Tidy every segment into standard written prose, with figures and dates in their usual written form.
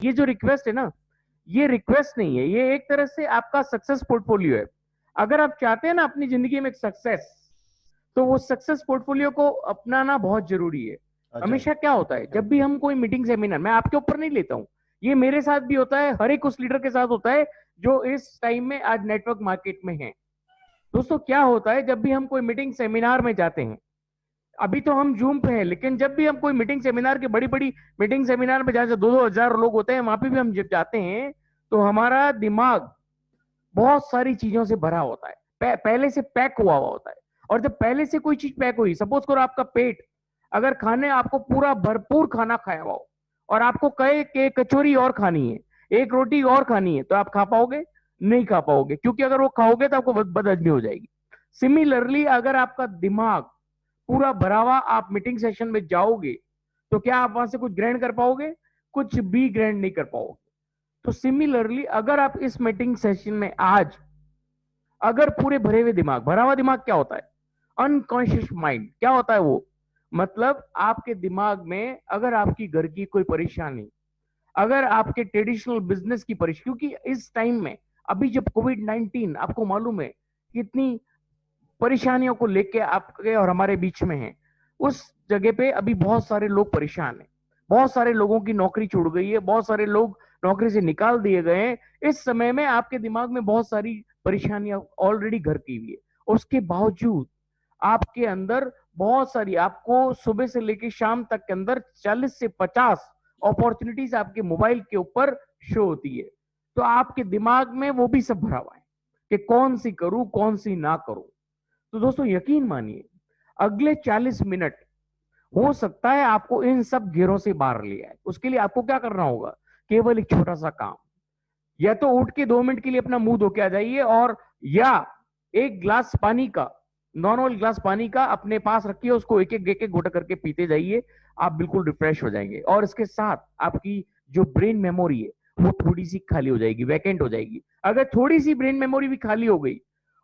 ये जो रिक्वेस्ट है ना, ये रिक्वेस्ट नहीं है, ये एक तरह से आपका सक्सेस पोर्टफोलियो है। अगर आप चाहते हैं ना अपनी जिंदगी में एक सक्सेस, तो वो सक्सेस पोर्टफोलियो को अपनाना बहुत जरूरी है। अच्छा। हमेशा क्या होता है, जब भी हम कोई मीटिंग सेमिनार, मैं आपके ऊपर नहीं लेता हूँ, ये मेरे साथ भी होता है, हर एक उस लीडर के साथ होता है जो इस टाइम में आज नेटवर्क मार्केट में है। दोस्तों क्या होता है, जब भी हम कोई मीटिंग सेमिनार में जाते हैं, अभी तो हम जूम पे हैं, लेकिन जब भी हम कोई मीटिंग सेमिनार की बड़ी बड़ी मीटिंग सेमिनार में जहाँ से 2-2 हजार लोग होते हैं, वहां पे भी हम जब जाते हैं, तो हमारा दिमाग बहुत सारी चीजों से भरा होता है, पहले से पैक हुआ हुआ होता है। और जब पहले से कोई चीज पैक हुई, सपोज करो आपका पेट, अगर खाने आपको पूरा भरपूर खाना खाया हुआ हो और आपको कहे कि कचौरी और खानी है, एक रोटी और खानी है, तो आप खा पाओगे? नहीं खा पाओगे, क्योंकि अगर वो खाओगे तो आपको बदहजमी हो जाएगी। सिमिलरली अगर आपका दिमाग पूरा भरा हुआ आप मीटिंग सेशन में जाओगे, तो क्या आप वहां से कुछ ग्रहण कर पाओगे? कुछ भी ग्रहण नहीं कर पाओगे। तो सिमिलरली अगर आप इस मीटिंग सेशन में आज, अगर पूरे भरे हुए दिमाग, भरा हुआ दिमाग क्या होता है? अनकॉन्शियस माइंड क्या होता है वो? मतलब आपके दिमाग में अगर आपकी घर की कोई परेशानी, अगर आपके ट्रेडिशनल बिजनेस की परेशानी, क्योंकि इस टाइम में, अभी जब कोविड-19 आपको मालूम है कितनी परेशानियों को लेके आपके और हमारे बीच में है, उस जगह पे अभी बहुत सारे लोग परेशान हैं, बहुत सारे लोगों की नौकरी छूट गई है, बहुत सारे लोग नौकरी से निकाल दिए गए हैं। इस समय में आपके दिमाग में बहुत सारी परेशानियां ऑलरेडी घर की हुई है, उसके बावजूद आपके अंदर बहुत सारी, आपको सुबह से लेकर शाम तक के अंदर 40 से 50 अपॉर्चुनिटीज आपके मोबाइल के ऊपर शो होती है। तो आपके दिमाग में वो भी सब भरा हुआ है कि कौन सी करूं कौन सी ना करूं। तो दोस्तों यकीन मानिए, अगले 40 मिनट हो सकता है आपको इन सब घेरों से बाहर ले आए। उसके लिए आपको क्या करना होगा? केवल एक छोटा सा काम, या तो उठ के 2 मिनट के लिए अपना मुंह धो के आ जाइए, और या एक ग्लास पानी का, नॉर्मल ग्लास पानी का अपने पास रखिए, उसको एक एक घोटा करके पीते जाइए। आप बिल्कुल रिफ्रेश हो जाएंगे, और इसके साथ आपकी जो ब्रेन मेमोरी है वो थोड़ी सी खाली हो जाएगी, वैकेंट हो जाएगी। अगर थोड़ी सी ब्रेन मेमोरी भी खाली हो गई,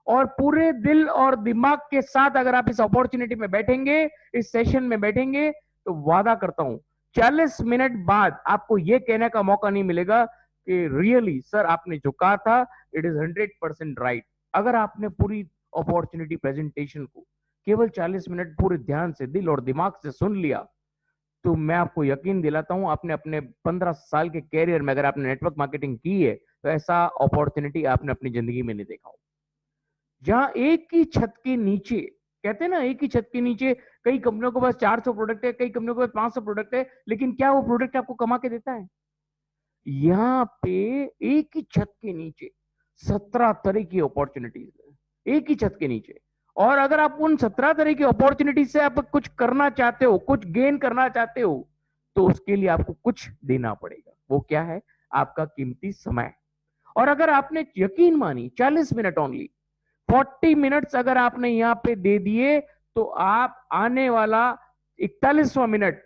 और पूरे दिल और दिमाग के साथ अगर आप इस अपॉर्चुनिटी में बैठेंगे, इस सेशन में बैठेंगे, तो वादा करता हूं 40 मिनट बाद आपको यह कहने का मौका नहीं मिलेगा कि रियली सर आपने जो कहा था इट इज 100% राइट। अगर आपने पूरी अपॉर्चुनिटी प्रेजेंटेशन को केवल 40 मिनट पूरे ध्यान से, दिल और दिमाग से सुन लिया, तो मैं आपको यकीन दिलाता हूं, आपने अपने 15 साल के कैरियर में अगर आपने नेटवर्क मार्केटिंग की है, तो ऐसा अपॉर्चुनिटी आपने अपनी जिंदगी में नहीं देखा हो। जहां एक ही छत के नीचे, कहते हैं ना, एक ही छत के नीचे कई कंपनियों के पास 400 प्रोडक्ट है, कई कंपनियों के पास 500 प्रोडक्ट है, लेकिन क्या वो प्रोडक्ट आपको कमा के देता है? यहाँ पे एक ही छत के नीचे 17 तरह की अपॉर्चुनिटीज है, एक ही छत के नीचे। और अगर आप उन 17 तरह की अपॉर्चुनिटीज से आप कुछ करना चाहते हो, कुछ गेन करना चाहते हो, तो उसके लिए आपको कुछ देना पड़ेगा। वो क्या है? आपका कीमती समय। और अगर आपने, यकीन मानी, 40 मिनट ओनली, 40 मिनट्स अगर आपने यहाँ पे दे दिए, तो आप आने वाला 41वां मिनट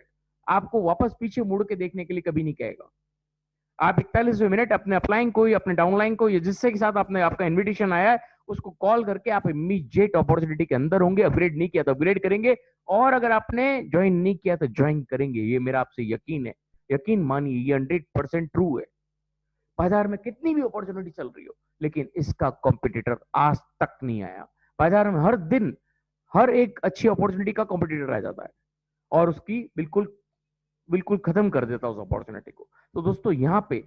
आपको वापस पीछे मुड़ के देखने के लिए कभी नहीं कहेगा। आप 41वें मिनट अपने अपलाइन को या अपने डाउनलाइन को या जिससे के साथ आपने, आपका इन्विटेशन आया है, उसको कॉल करके आप इमीडिएट अपॉर्चुनिटी के अंदर होंगे। अपग्रेड नहीं किया तो अपग्रेड करेंगे, और अगर आपने ज्वाइन नहीं किया तो ज्वाइन करेंगे। ये मेरा आपसे यकीन है, यकीन मानिए, ये 100% ट्रू है। बाजार में कितनी भी अपॉर्चुनिटी चल रही हो, लेकिन इसका कॉम्पिटिटर आज तक नहीं आया। बाजार में हर दिन हर एक अच्छी अपॉर्चुनिटी का कॉम्पिटिटर आ जाता है, और उसकी बिल्कुल बिल्कुल खत्म कर देता है उस अपॉर्चुनिटी को। तो दोस्तों यहाँ पे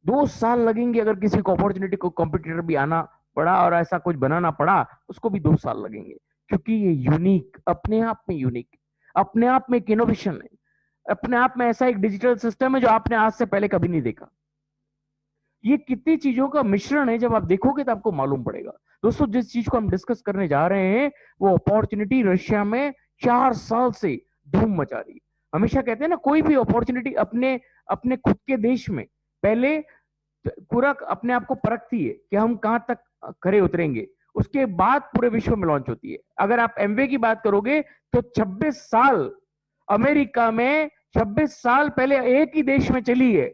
2 साल लगेंगे, अगर किसी को अपॉर्चुनिटी को कॉम्पिटिटर भी आना पड़ा और ऐसा कुछ बनाना पड़ा, उसको भी 2 साल लगेंगे, क्योंकि ये यूनिक, अपने आप में यूनिक, अपने आप में एक इनोवेशन है, अपने आप में ऐसा एक डिजिटल सिस्टम है जो आपने आज से पहले कभी नहीं देखा। ये कितनी चीजों का मिश्रण है, जब आप देखोगे तो आपको मालूम पड़ेगा। दोस्तों जिस चीज को हम डिस्कस करने जा रहे हैं, वो अपॉर्चुनिटी रशिया में 4 साल से धूम मचा रही है। हमेशा कहते हैं ना, कोई भी अपॉर्चुनिटी अपने अपने खुद के देश में पहले पूरा अपने आप को परखती है कि हम कहां तक खरे उतरेंगे, उसके बाद पूरे विश्व में लॉन्च होती है। अगर आप एमवे की बात करोगे, तो 26 साल अमेरिका में, 26 साल पहले एक ही देश में चली है,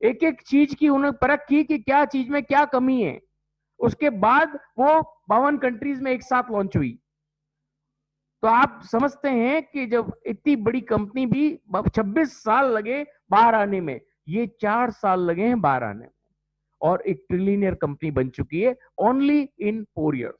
एक एक चीज की उन्होंने परख की कि क्या चीज में क्या कमी है, उसके बाद वो 52 कंट्रीज में एक साथ लॉन्च हुई। तो आप समझते हैं कि जब इतनी बड़ी कंपनी भी 26 साल लगे बाहर आने में, ये 4 साल लगे हैं बाहर आने में, और एक ट्रिलियनियर कंपनी बन चुकी है ओनली इन 4 ईयर्स।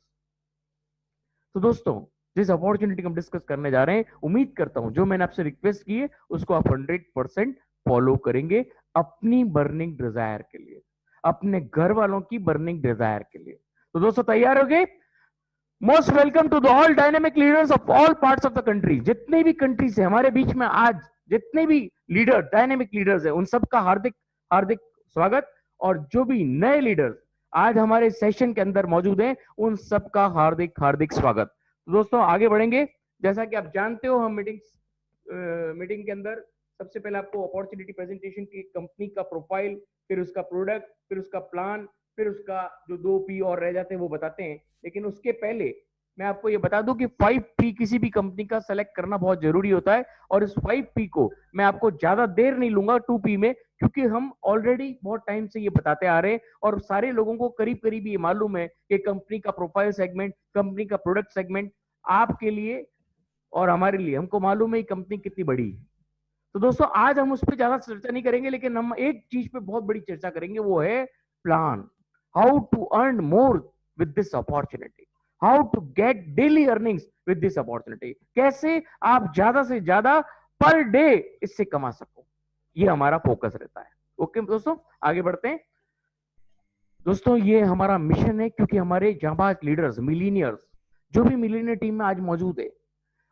तो दोस्तों, जिस अपॉर्चुनिटी को हम डिस्कस करने जा रहे हैं, उम्मीद करता हूं जो मैंने आपसे रिक्वेस्ट की है उसको आप 100% फॉलो करेंगे अपनी बर्निंग डिजायर के लिए, अपने घर वालों की बर्निंग डिजायर के लिए। तो दोस्तों, तैयार हो गए? Most welcome to the all dynamic leaders of all parts of the country. जितने भी कंट्रीज है हमारे बीच में आज, जितने भी लीडर डायनेमिक लीडर्स है, उन सबका हार्दिक हार्दिक स्वागत। और जो भी नए लीडर्स आज हमारे सेशन के अंदर मौजूद हैं, उन सबका हार्दिक हार्दिक स्वागत। तो दोस्तों, आगे बढ़ेंगे। जैसा कि आप जानते हो, हम मीटिंग के अंदर सबसे पहले आपको अपॉर्चुनिटी प्रेजेंटेशन की, कंपनी का प्रोफाइल, फिर उसका प्रोडक्ट, फिर उसका प्लान, फिर उसका जो 2 P और रह जाते हैं वो बताते हैं। लेकिन उसके पहले मैं आपको ये बता दूं कि 5P किसी भी कंपनी का सेलेक्ट करना बहुत जरूरी होता है। और इस 5P को मैं आपको ज्यादा देर नहीं लूंगा 2P में, क्योंकि हम ऑलरेडी बहुत टाइम से ये बताते आ रहे हैं और सारे लोगों को करीब करीब ये मालूम है कि कंपनी का प्रोफाइल सेगमेंट, कंपनी का प्रोडक्ट सेगमेंट आपके लिए और हमारे लिए, हमको मालूम है कंपनी कितनी बड़ी है। तो दोस्तों, आज हम उस पर ज्यादा चर्चा नहीं करेंगे, लेकिन हम एक चीज पे बहुत बड़ी चर्चा करेंगे, वो है plan. How to earn more with this opportunity, how to get daily earnings with this opportunity, कैसे आप ज्यादा से ज्यादा पर डे इससे कमा सको, ये हमारा फोकस रहता है। ओके दोस्तों, आगे बढ़ते हैं। दोस्तों, ये हमारा मिशन है, क्योंकि हमारे जांबाज लीडर्स, मिलीनियर्स, जो भी मिलीनियर टीम में आज मौजूद है,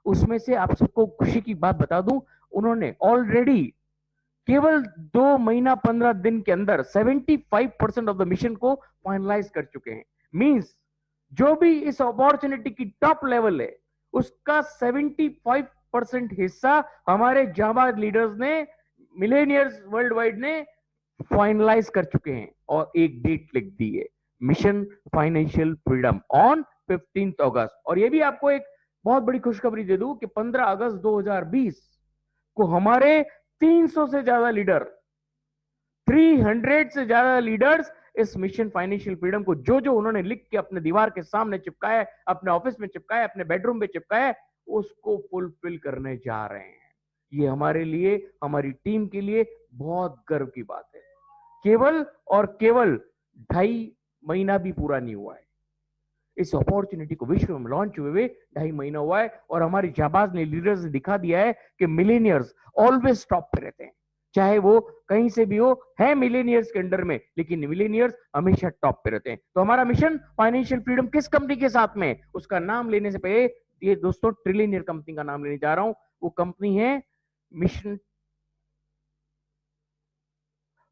उसमें से आप सबको खुशी की बात बता दूं, उन्होंने ऑलरेडी केवल 2 महीना 15 दिन के अंदर 75% ऑफ द मिशन को फाइनलाइज कर चुके हैं। मींस जो भी इस अपॉर्चुनिटी की टॉप लेवल है, उसका 75% हिस्सा हमारे जाबाज लीडर्स ने, मिलेनियर्स वर्ल्ड वाइड ने फाइनलाइज कर चुके हैं और एक डेट लिख दी है, मिशन फाइनेंशियल फ्रीडम ऑन 15 अगस्त। और ये भी आपको एक बहुत बड़ी खुशखबरी दे दूं कि 15 अगस्त 2020 को हमारे 300 से ज्यादा लीडर, 300 से ज्यादा लीडर्स इस मिशन फाइनेंशियल फ्रीडम को जो जो उन्होंने लिख के अपने दीवार के सामने चिपकाया, अपने ऑफिस में चिपकाया, अपने बेडरूम में चिपकाया, उसको फुलफिल करने जा रहे हैं। ये हमारे लिए, हमारी टीम के लिए बहुत गर्व की बात है। केवल और केवल 2.5 महीना भी पूरा नहीं हुआ है इस अपॉर्चुनिटी को विश्व में लॉन्च हुए 2.5 महीना हुआ है, और हमारे जाबाज ने, लीडर्स ने दिखा दिया है कि मिलेनियर्स ऑलवेज टॉप पे रहते हैं, चाहे वो कहीं से भी हो, है मिलेनियर्स के अंडर में, लेकिन मिलेनियर्स हमेशा टॉप पे रहते हैं। तो हमारा मिशन फाइनेंशियल फ्रीडम किस कंपनी के साथ में, उसका नाम लेने से पहले ये दोस्तों ट्रिलियनियर कंपनी का नाम लेने जा रहा हूं। वो कंपनी है mission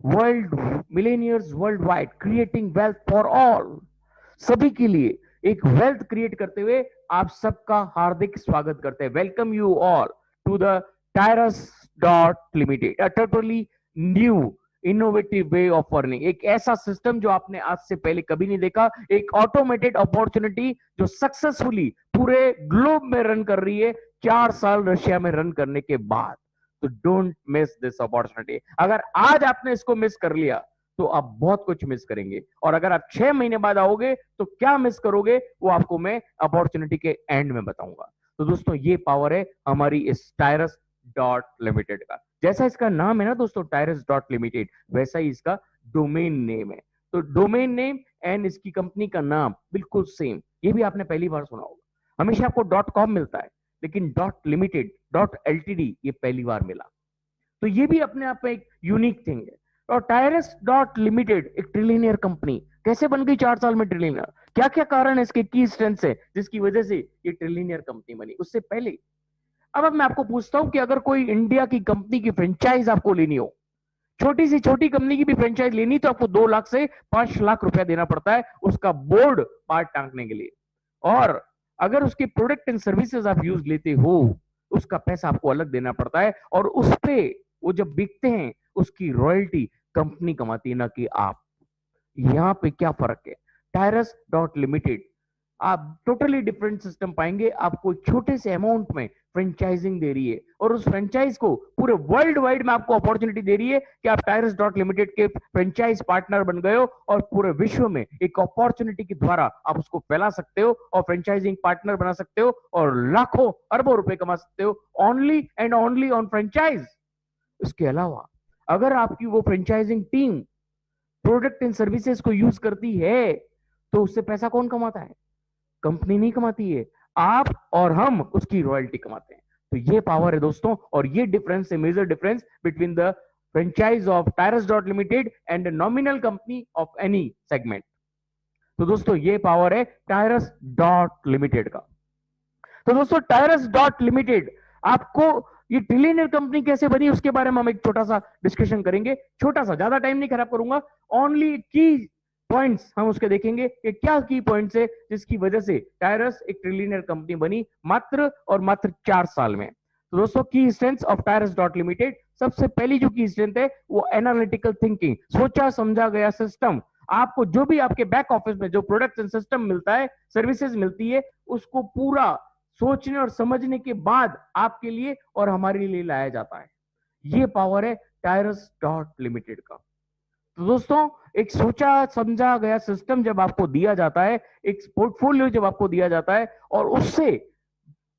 world millionaires world wide, creating wealth for all. सभी के लिए एक वेल्थ क्रिएट करते हुए आप सबका हार्दिक स्वागत करते हैं। Welcome you all to the Tyrus dot limited, a totally new innovative way of earning. एक ऐसा सिस्टम जो आपने आज से पहले कभी नहीं देखा, एक ऑटोमेटेड अपॉर्चुनिटी जो सक्सेसफुली पूरे ग्लोब में रन कर रही है 4 साल रशिया में रन करने के बाद। तो डोंट मिस दिस अपॉर्चुनिटी। अगर आज आपने इसको मिस कर लिया तो आप बहुत कुछ मिस करेंगे, और अगर आप 6 महीने बाद आओगे तो क्या मिस करोगे वो आपको मैं अपॉर्चुनिटी के एंड में बताऊंगा। तो दोस्तों, ये पावर है हमारी इस टायरस डॉट लिमिटेड का। जैसा इसका नाम है ना दोस्तों, टायरस डॉट लिमिटेड, वैसा ही इसका डोमेन नेम है। तो डोमेन नेम एंड इसकी कंपनी का नाम बिल्कुल सेम। ये भी आपने पहली बार सुना होगा, हमेशा आपको .com मिलता है, लेकिन .limited .ltd ये पहली बार मिला। तो ये भी अपने आप में एक यूनिक थिंग है। और टायरस डॉट लिमिटेड एक ट्रिलियनियर कंपनी कैसे बन गई 4 साल में ट्रिलियनियर? क्या क्या कारण है, इसके की स्ट्रेंथ है जिसकी वजह से ये ट्रिलियनियर कंपनी बनी? उससे पहले अब मैं आपको पूछता हूं कि अगर कोई इंडिया की कंपनी की फ्रेंचाइज आपको लेनी हो, छोटी सी छोटी कंपनी की भी फ्रेंचाइज लेनी, तो आपको 2 लाख से 5 लाख रुपया देना पड़ता है उसका बोर्ड पार्ट टांगने के लिए। और अगर उसके प्रोडक्ट एंड सर्विसेज आप यूज लेते हो, उसका पैसा आपको अलग देना पड़ता है, और उस पे वो जब बिकते हैं उसकी रॉयल्टी कंपनी कमाती है, ना कि आप। यहां पे क्या फर्क है? टायरस डॉट लिमिटेड आप टोटली डिफरेंट सिस्टम पाएंगे। आपको छोटे से अमाउंट में फ्रेंचाइजिंग दे रही है, और उस फ्रेंचाइज को पूरे वर्ल्ड वाइड में आपको अपॉर्चुनिटी दे रही है कि आप टायरस डॉट लिमिटेड के फ्रेंचाइज पार्टनर बन गए हो, और पूरे विश्व में एक अपॉर्चुनिटी के द्वारा आप उसको फैला सकते हो और फ्रेंचाइजिंग पार्टनर बना सकते हो, और लाखों अरबों रुपए कमा सकते हो only and only on franchise. इसके अलावा अगर आपकी वो franchising team product and services को यूज करती है तो उससे पैसा कौन कमाता है? कंपनी नहीं कमाती है, आप और हम उसकी रॉयल्टी कमाते हैं। तो ये पावर है दोस्तों, और ये डिफरेंस है, major difference between the franchise of Tyrus dot limited and nominal company of any segment. तो दोस्तों ये पावर है टायरस डॉट लिमिटेड का। तो दोस्तों टायरस डॉट लिमिटेड, आपको ये ट्रिलियनर कंपनी कैसे बनी उसके बारे में हम एक छोटा सा डिस्कशन करेंगे, छोटा सा, ज्यादा टाइम नहीं खराब करूंगा, ओनली की पॉइंट्स हम उसके देखेंगे कि क्या की पॉइंट्स है जिसकी वजह से टायरस एक ट्रिलियनर कंपनी बनी मात्र और मात्र 4 साल में। तो दोस्तों की strength of Tyrus dot limited, सबसे पहली जो की स्ट्रेंथ है वो एनालिटिकल थिंकिंग, सोचा समझा गया सिस्टम। आपको जो भी आपके बैक ऑफिस में जो प्रोडक्ट एंड सिस्टम मिलता है, सर्विसेज मिलती है, उसको पूरा सोचने और समझने के बाद आपके लिए और हमारे लिए लाया जाता है। ये पावर है टायरस डॉट लिमिटेड का। तो दोस्तों एक सोचा समझा गया सिस्टम जब आपको दिया जाता है, एक पोर्टफोलियो जब आपको दिया जाता है, और उससे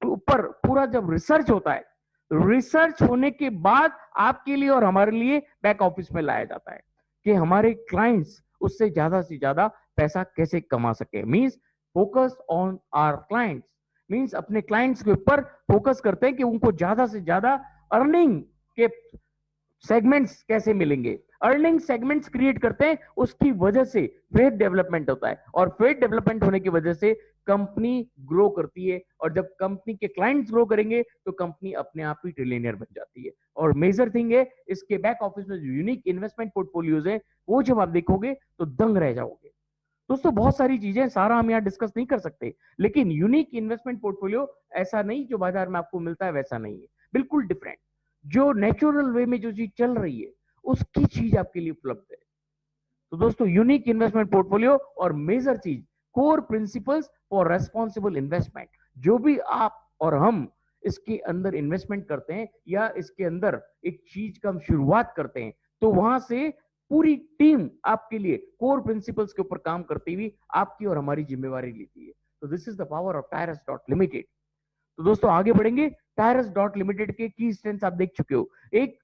ऊपर पूरा जब रिसर्च होता है, रिसर्च होने के बाद आपके लिए और हमारे लिए बैक ऑफिस में लाया जाता है कि हमारे क्लाइंट्स उससे ज्यादा से ज्यादा पैसा कैसे कमा सके। Means focus on our clients, means अपने क्लाइंट्स के ऊपर फोकस करते हैं कि उनको ज्यादा से ज्यादा अर्निंग के सेगमेंट्स कैसे मिलेंगे, अर्निंग सेगमेंट्स क्रिएट करते हैं, उसकी वजह से फेथ डेवलपमेंट होता है, और फेथ डेवलपमेंट होने की वजह से कंपनी ग्रो करती है, और जब कंपनी के क्लाइंट्स ग्रो करेंगे तो कंपनी अपने आप ही ट्रिलियनियर बन जाती है। और मेजर थिंग है इसके बैक ऑफिस में जो यूनिक इन्वेस्टमेंट पोर्टफोलियोज है, वो जब आप देखोगे तो दंग रह जाओगे। दोस्तों बहुत सारी चीजें सारा हम यहाँ डिस्कस नहीं कर सकते, लेकिन यूनिक इन्वेस्टमेंट पोर्टफोलियो ऐसा नहीं जो बाजार में आपको मिलता है वैसा नहीं है, बिल्कुल डिफरेंट। जो नेचुरल वे में जो चीज चल रही है उसकी चीज आपके लिए उपलब्ध है। तो दोस्तों यूनिक इन्वेस्टमेंट पोर्टफोलियो और मेजर चीज, core principles for responsible investment. जो भी आप और हम इसके अंदर इन्वेस्टमेंट करते हैं या इसके अंदर एक चीज का हम शुरुआत करते हैं, तो वहां से पूरी टीम आपके लिए कोर प्रिंसिपल्स के ऊपर काम करती हुई आपकी और हमारी जिम्मेवारी लेती है। तो this is the power of Tyrus dot limited. तो दोस्तों आगे बढ़ेंगे, टायरस डॉट लिमिटेड के की स्ट्रेंथ्स आप देख चुके हो, एक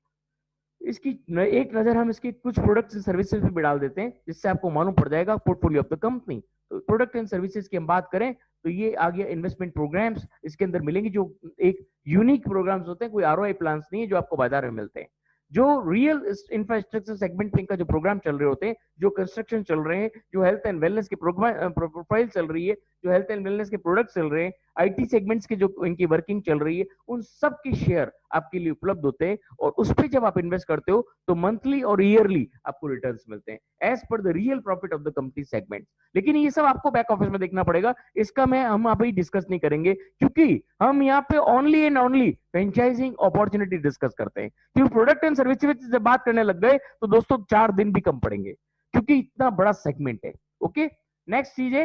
इसकी एक नजर हम इसके कुछ प्रोडक्ट्स एंड सर्विसेज पे भी डाल देते हैं जिससे आपको मालूम पड़ जाएगा पोर्टफोलियो ऑफ द कंपनी। तो प्रोडक्ट एंड सर्विसेज की हम बात करें तो ये आ गया इन्वेस्टमेंट प्रोग्राम्स, इसके अंदर मिलेंगे जो एक यूनिक प्रोग्राम्स होते हैं, कोई आरओआई प्लान्स नहीं है जो आपको बाजार में मिलते हैं। जो रियल इंफ्रास्ट्रक्चर सेगमेंट में इनका जो प्रोग्राम चल रहे होते हैं, जो कंस्ट्रक्शन चल रहे हैं, जो हेल्थ एंड वेलनेस की प्रोफाइल चल रही है, जो हेल्थ एंड वेलनेस के प्रोडक्ट चल रहे हैं, आईटी सेगमेंट्स की जो इनकी वर्किंग चल रही है, उन सब की शेयर आपके लिए उपलब्ध होते हैं, और उस पर जब आप इन्वेस्ट करते हो तो मंथली और ईयरली आपको रिटर्न्स मिलते हैं as per the real profit of the company segment. लेकिन ये सब आपको बैक ऑफिस में देखना पड़ेगा, इसका हम अभी डिस्कस नहीं करेंगे, क्योंकि हम यहाँ पे only and only franchising opportunity discuss करते हैं। क्योंकि प्रोडक्ट एंड सर्विसेज से बात करने लग गए तो दोस्तों 4 दिन भी कम पड़ेंगे, क्योंकि इतना बड़ा सेगमेंट है। ओके, नेक्स्ट चीज है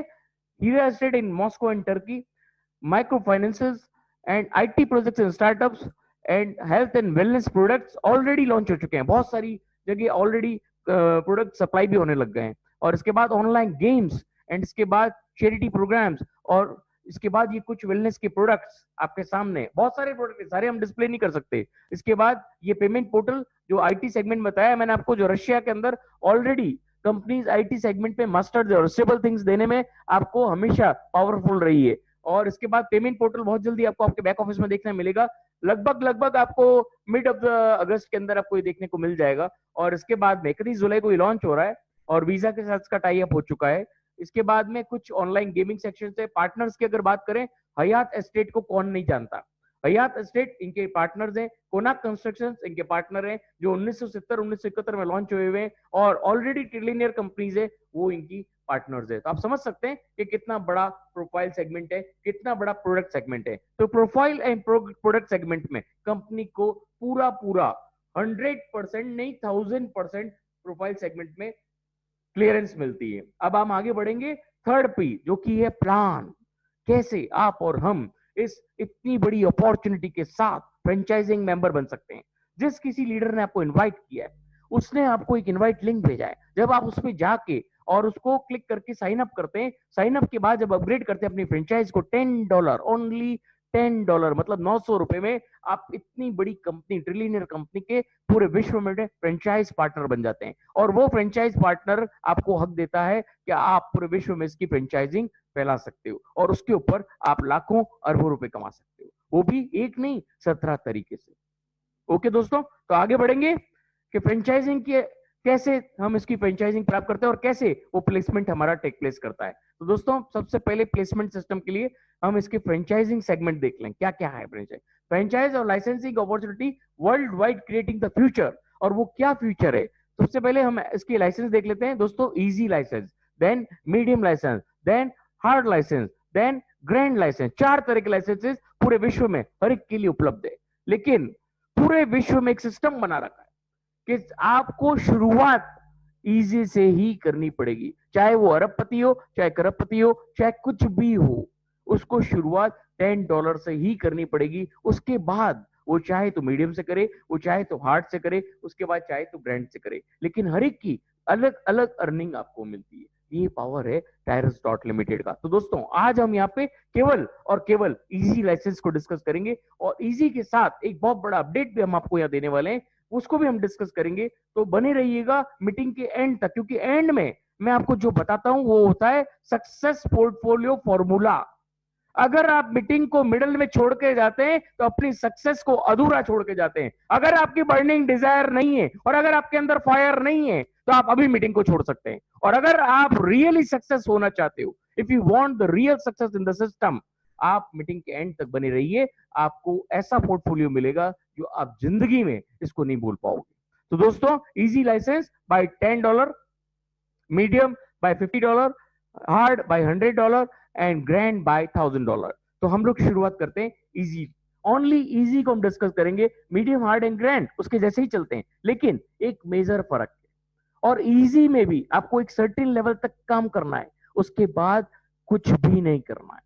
real estate in Moscow and Turkey, micro finances and IT projects and startups and health and wellness products already launch हो चुके हैं, बहुत सारी जगह ऑलरेडी प्रोडक्ट सप्लाई भी होने लग गए हैं। और इसके बाद ऑनलाइन गेम्स, एंड इसके बाद चैरिटी प्रोग्राम्स, और इसके बाद ये कुछ वेलनेस के प्रोडक्ट्स आपके सामने, बहुत सारे प्रोडक्ट सारे हम डिस्प्ले नहीं कर सकते। इसके बाद ये पेमेंट पोर्टल जो आईटी सेगमेंट बताया मैंने आपको, जो रशिया के अंदर ऑलरेडी कंपनीज आईटी सेगमेंट में मास्टर्ड और स्टेबल थिंग्स देने में आपको हमेशा पावरफुल रही है। और इसके बाद पेमेंट पोर्टल बहुत जल्दी आपको आपके बैक ऑफिस में देखने मिलेगा, लगभग आपको मिड ऑफ द अगस्त के अंदर आपको ये देखने को मिल जाएगा। और इसके बाद में 31 जुलाई को ये लॉन्च हो रहा है, और वीजा के साथ इसका टाई अप हो चुका है। इसके बाद में कुछ ऑनलाइन गेमिंग सेक्शन से पार्टनर्स की अगर बात करें, हयात एस्टेट को कौन नहीं जानता, हयात एस्टेट इनके पार्टनर्स हैं, कोनाक कंस्ट्रक्शंस इनके पार्टनर हैं, जो 1970-1971 में लॉन्च हुए हुए, और ऑलरेडी ट्रिलियनियर कंपनीज है वो इनकी पार्टनर्स है। तो आप समझ सकते हैं कि कितना बड़ा प्रोफाइल सेगमेंट है, कितना बड़ा प्रोडक्ट सेगमेंट है। तो प्रोफाइल एंड प्रोडक्ट सेगमेंट में कंपनी को पूरा 100% नहीं 1000% प्रोफाइल सेगमेंट में क्लियरेंस मिलती है। अब हम आगे बढ़ेंगे थर्ड पी, जो कि है प्लान। कैसे आप और हम इस इतनी बड़ी अपॉर्चुनिटी के साथ फ्रेंचाइजिंग मेंबर बन सकते हैं। जिस किसी लीडर ने आपको इनवाइट किया है, उसने आपको एक इनवाइट लिंक भेजा है, जब आप उसमें जाके और उसको क्लिक करके साइन अप करते हैं, साइन अप के बाद जब अपग्रेड करते हैं अपनी फ्रेंचाइज को $10, ओनली $10, मतलब 900 रुपए में आप इतनी बड़ी कंपनी, ट्रिलियनर कंपनी के पूरे विश्व में फ्रेंचाइज पार्टनर बन जाते हैं। और वो फ्रेंचाइज पार्टनर आपको हक देता है कि आप पूरे विश्व में इसकी फ्रेंचाइजिंग फैला सकते हो और उसके ऊपर आप लाखों अरबों रुपए कमा सकते हो, वो भी एक नहीं 17 तरीके से। ओके दोस्तों, तो आगे बढ़ेंगे कि फ्रेंचाइजिंग के कैसे हम इसकी फ्रेंचाइजिंग प्राप्त करते हैं और कैसे वो प्लेसमेंट हमारा टेक प्लेस करता है। तो दोस्तों सबसे पहले प्लेसमेंट सिस्टम के लिए हम इसके फ्रेंचाइजिंग सेगमेंट देख लें, क्या क्या है फ्रेंचाइज और licensing opportunity world wide creating the future. और वो क्या फ्यूचर है, सबसे पहले हम इसकी लाइसेंस देख लेते हैं दोस्तों। Easy license, then medium license, then hard license, then grand license. 4 तरह के लाइसेंसेस पूरे विश्व में हर एक के लिए उपलब्ध है। लेकिन पूरे विश्व में एक सिस्टम बना रखा है कि आपको शुरुआत इजी से ही करनी पड़ेगी, चाहे वो अरबपति हो, चाहे करोड़पति हो, चाहे कुछ भी हो, उसको शुरुआत $10 से ही करनी पड़ेगी। उसके बाद वो चाहे तो मीडियम से करे, वो चाहे तो हार्ड से करे, उसके बाद चाहे तो ग्रैंड से करे, लेकिन हर एक की अलग अलग अर्निंग आपको मिलती है। ये पावर है टायरस डॉट लिमिटेड का। तो दोस्तों आज हम यहाँ पे केवल और केवल इजी लाइसेंस को डिस्कस करेंगे और इजी के साथ एक बहुत बड़ा अपडेट भी हम आपको यहाँ देने वाले हैं, उसको भी हम डिस्कस करेंगे। तो बने रहिएगा मीटिंग के एंड तक, क्योंकि एंड में मैं आपको जो बताता हूं वो होता है सक्सेस पोर्टफोलियो फॉर्मूला। अगर आप मीटिंग को मिडल में छोड़ के जाते हैं तो अपनी सक्सेस को अधूरा छोड़ के जाते हैं। अगर आपकी बर्निंग डिजायर नहीं है और अगर आपके अंदर फायर नहीं है तो आप अभी मीटिंग को छोड़ सकते हैं। और अगर आप रियली सक्सेस होना चाहते हो, if you want the real success in the system, आप मीटिंग के एंड तक बने रहिए। आपको ऐसा पोर्टफोलियो मिलेगा जो आप जिंदगी में इसको नहीं भूल पाओगे। तो दोस्तों easy license buy $10, medium buy $50, hard buy $100 and grand buy $1000। तो हम लोग शुरुआत करते हैं इजी, ओनली इजी को हम डिस्कस करेंगे। मीडियम, हार्ड एंड ग्रैंड उसके जैसे ही चलते हैं, लेकिन एक मेजर फर्क है। और इजी में भी आपको एक सर्टेन लेवल तक काम करना है, उसके बाद कुछ भी नहीं करना है,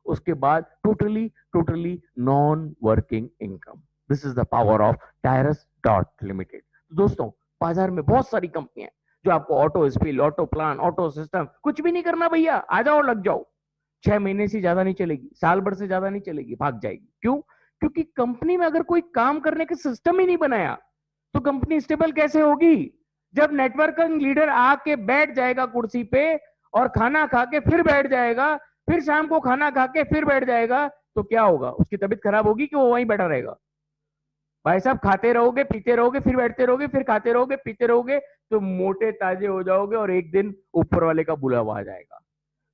उसके बाद totally totally non working income. This is the power of Tyrus dot limited. दोस्तों बाजार में बहुत सारी कंपनियां जो आपको auto spill, auto plan, auto system, कुछ भी नहीं करना भैया, आ जाओ लग जाओ। 6 महीने से ज्यादा नहीं चलेगी, साल भर से ज्यादा नहीं चलेगी, भाग जाएगी। क्यों? क्योंकि कंपनी में अगर कोई काम करने का सिस्टम ही नहीं बनाया तो कंपनी स्टेबल कैसे होगी? जब नेटवर्किंग लीडर आके बैठ जाएगा कुर्सी पे और खाना खा के फिर बैठ जाएगा, फिर शाम को खाना खा के फिर बैठ जाएगा, तो क्या होगा? उसकी तबीयत खराब होगी कि वो वहीं बैठा रहेगा? भाई साहब खाते रहोगे, पीते रहोगे, फिर बैठते रहोगे, फिर खाते रहोगे, पीते रहोगे, तो मोटे ताजे हो जाओगे और एक दिन ऊपर वाले का बुलावा आ जाएगा।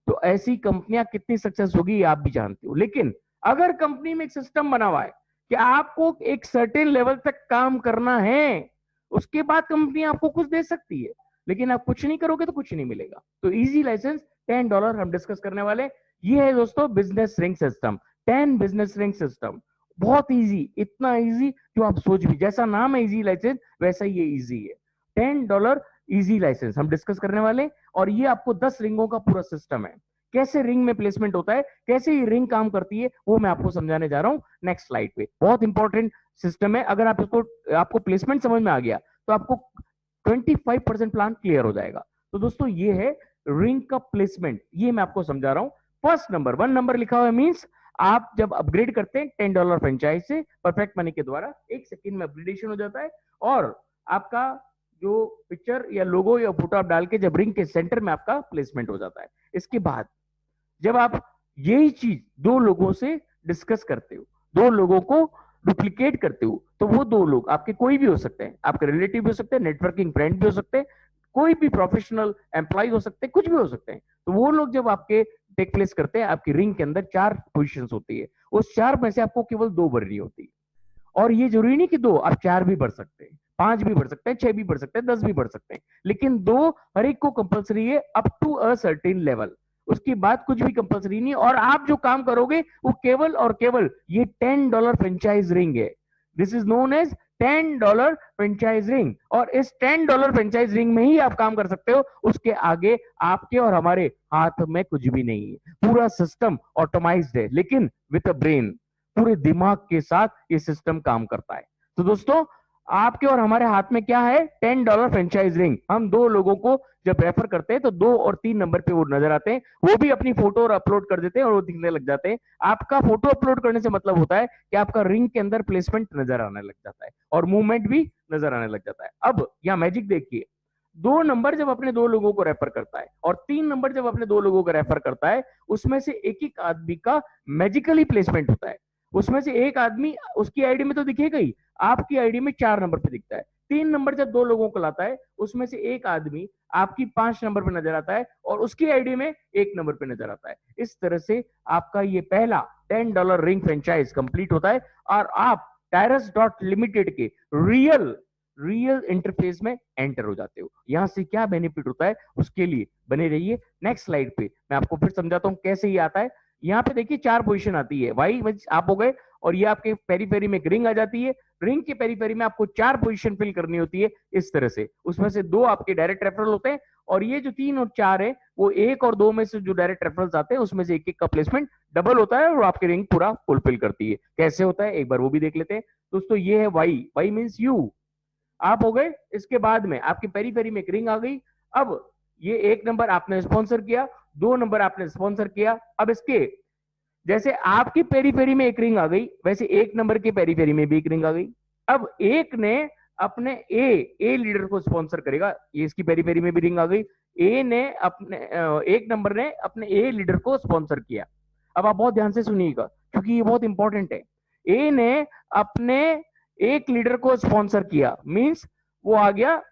तो ऐसी कंपनियां कितनी सक्सेस होगी ये आप भी जानते हो। लेकिन अगर कंपनी में एक सिस्टम बना हुआ है कि आपको एक सर्टेन लेवल तक काम करना है, उसके बाद कंपनी आपको कुछ दे सकती है, लेकिन आप कुछ नहीं करोगे तो कुछ नहीं मिलेगा। तो इजी लाइसेंस $10 हम डिस्कस करने वाले। ये है दोस्तों business ring system, 10 business ring system. बहुत इजी, इतना इजी जो आप सोच भी, जैसा नाम है इजी लाइसेंस वैसा ही ये इजी है। $10 इजी लाइसेंस हम डिस्कस करने वाले। और ये आपको 10 रिंगों का पूरा सिस्टम है। कैसे रिंग में प्लेसमेंट होता है, कैसे ये रिंग काम करती है, वो मैं आपको समझाने जा रहा हूं नेक्स्ट स्लाइड पे। बहुत इंपॉर्टेंट सिस्टम है। अगर आप इसको, आपको प्लेसमेंट समझ में आ गया तो आपको 25% प्लान क्लियर हो जाएगा। तो दोस्तों ये है रिंग का प्लेसमेंट, ये मैं आपको समझा रहा हूं। फर्स्ट नंबर 1 नंबर लिखा हुआ है, मींस आप जब अपग्रेड करते हैं $10 फ्रेंचाइज से परफेक्ट मनी के द्वारा, 1 सेकंड में अपग्रेडेशन हो जाता है और आपका जो पिक्चर या लोगो या फोटो आप डाल के जब रिंग के सेंटर में आपका प्लेसमेंट हो जाता है। इसके बाद जब आप यही चीज 2 लोगों से डिस्कस करते हो, 2 लोगों को डुप्लीकेट करते हो, तो वो 2 लोग आपके कोई भी हो सकते हैं, आपके रिलेटिव भी हो सकते हैं, नेटवर्किंग फ्रेंड भी हो सकते हैं, कोई भी प्रोफेशनल एम्प्लॉय हो सकते हैं, कुछ भी हो सकते हैं। तो वो लोग जब आपके टेक प्लेस करते हैं, आपकी रिंग के अंदर 4 पोजीशंस होती है, उस 4 में से आपको केवल 2 भरनी होती है। और ये जरूरी नहीं कि 2, आप 4 भी भर सकते हैं, 5 भी भर सकते हैं, 6 भी भर सकते हैं, 10 भी भर सकते हैं, लेकिन 2 हर एक को कंपलसरी है up to a certain level. उसके बाद कुछ भी कंपलसरी नहीं। और आप जो काम करोगे वो केवल और केवल ये $10 फ्रेंचाइज रिंग है। This is known as $10 franchise ring. और इस $10 फ्रेंचाइज रिंग में ही आप काम कर सकते हो, उसके आगे आपके और हमारे हाथ में कुछ भी नहीं है। पूरा सिस्टम ऑटोमाइज्ड है, लेकिन विद अ ब्रेन, पूरे दिमाग के साथ ये सिस्टम काम करता है। तो दोस्तों आपके और हमारे हाथ में क्या है, $10 फ्रेंचाइज रिंग। हम दो लोगों को जब रेफर करते हैं तो 2 और 3 नंबर पे वो नजर आते हैं, वो भी अपनी फोटो और अपलोड कर देते हैं और वो दिखने लग जाते हैं। आपका फोटो अपलोड करने से मतलब होता है कि आपका रिंग के अंदर प्लेसमेंट नजर आने लग जाता है और मूवमेंट भी नजर आने लग जाता है। अब यहाँ मैजिक देखिए, 2 नंबर जब अपने 2 लोगों को रेफर करता है और 3 नंबर जब अपने 2 लोगों को रेफर करता है, उसमें से एक एक आदमी का मैजिकली प्लेसमेंट होता है। उसमें से एक आदमी उसकी आईडी में तो दिखेगा ही, आपकी आईडी में 4 नंबर पे दिखता है। 3 नंबर जब 2 लोगों को लाता है, उसमें से एक आदमी आपकी 5 नंबर पे नजर आता है और उसकी आईडी में 1 नंबर पे नजर आता है। इस तरह से आपका ये पहला $10 रिंग फ्रेंचाइज कंप्लीट होता है और आप टायरस डॉट लिमिटेड के रियल रियल इंटरफेस में एंटर हो जाते हो। यहां से क्या बेनिफिट होता है उसके लिए बने रहिए। नेक्स्ट स्लाइड पे मैं आपको फिर समझाता हूं कैसे ये आता है। यहाँ पे देखिए 4 पोजीशन आती है, वाई आप हो गए और ये आपके पेरीफेरी में एक रिंग आ जाती है। रिंग के पेरीफेरी में आपको 4 पोजीशन फिल करनी होती है इस तरह से। उसमें से 2 आपके डायरेक्ट रेफरल होते हैं और ये जो 3 और 4 है वो 1 और 2 में से जो डायरेक्ट रेफरल्स आते हैं उसमें से एक एक का प्लेसमेंट डबल होता है और आपकी रिंग पूरा फुलफिल करती है। कैसे होता है एक बार वो भी देख लेते हैं दोस्तों। ये है वाई, वाई मीन्स यू, आप हो गए। इसके बाद में आपकी पेरीफेरी में एक रिंग आ गई। अब ये 1 नंबर आपने स्पॉन्सर किया, 2 नंबर आपने स्पॉन्सर किया। अब इसके जैसे आपकी पेरीफेरी में एक रिंग आ गई, वैसे 1 नंबर के पेरीफेरी में भी एक रिंग आ गई। अब एक ने अपने ए लीडर को स्पॉन्सर करेगा, ये इसकी पेरीफेरी में भी रिंग आ गई। ए ने अपने 1 नंबर ने अपने ए लीडर को स्पॉन्सर किया। अब आप बहुत ध्यान से सुनिएगा क्योंकि ये बहुत इंपॉर्टेंट है। ए ने अपने एक लीडर को स्पॉन्सर किया, मींस वो आ गया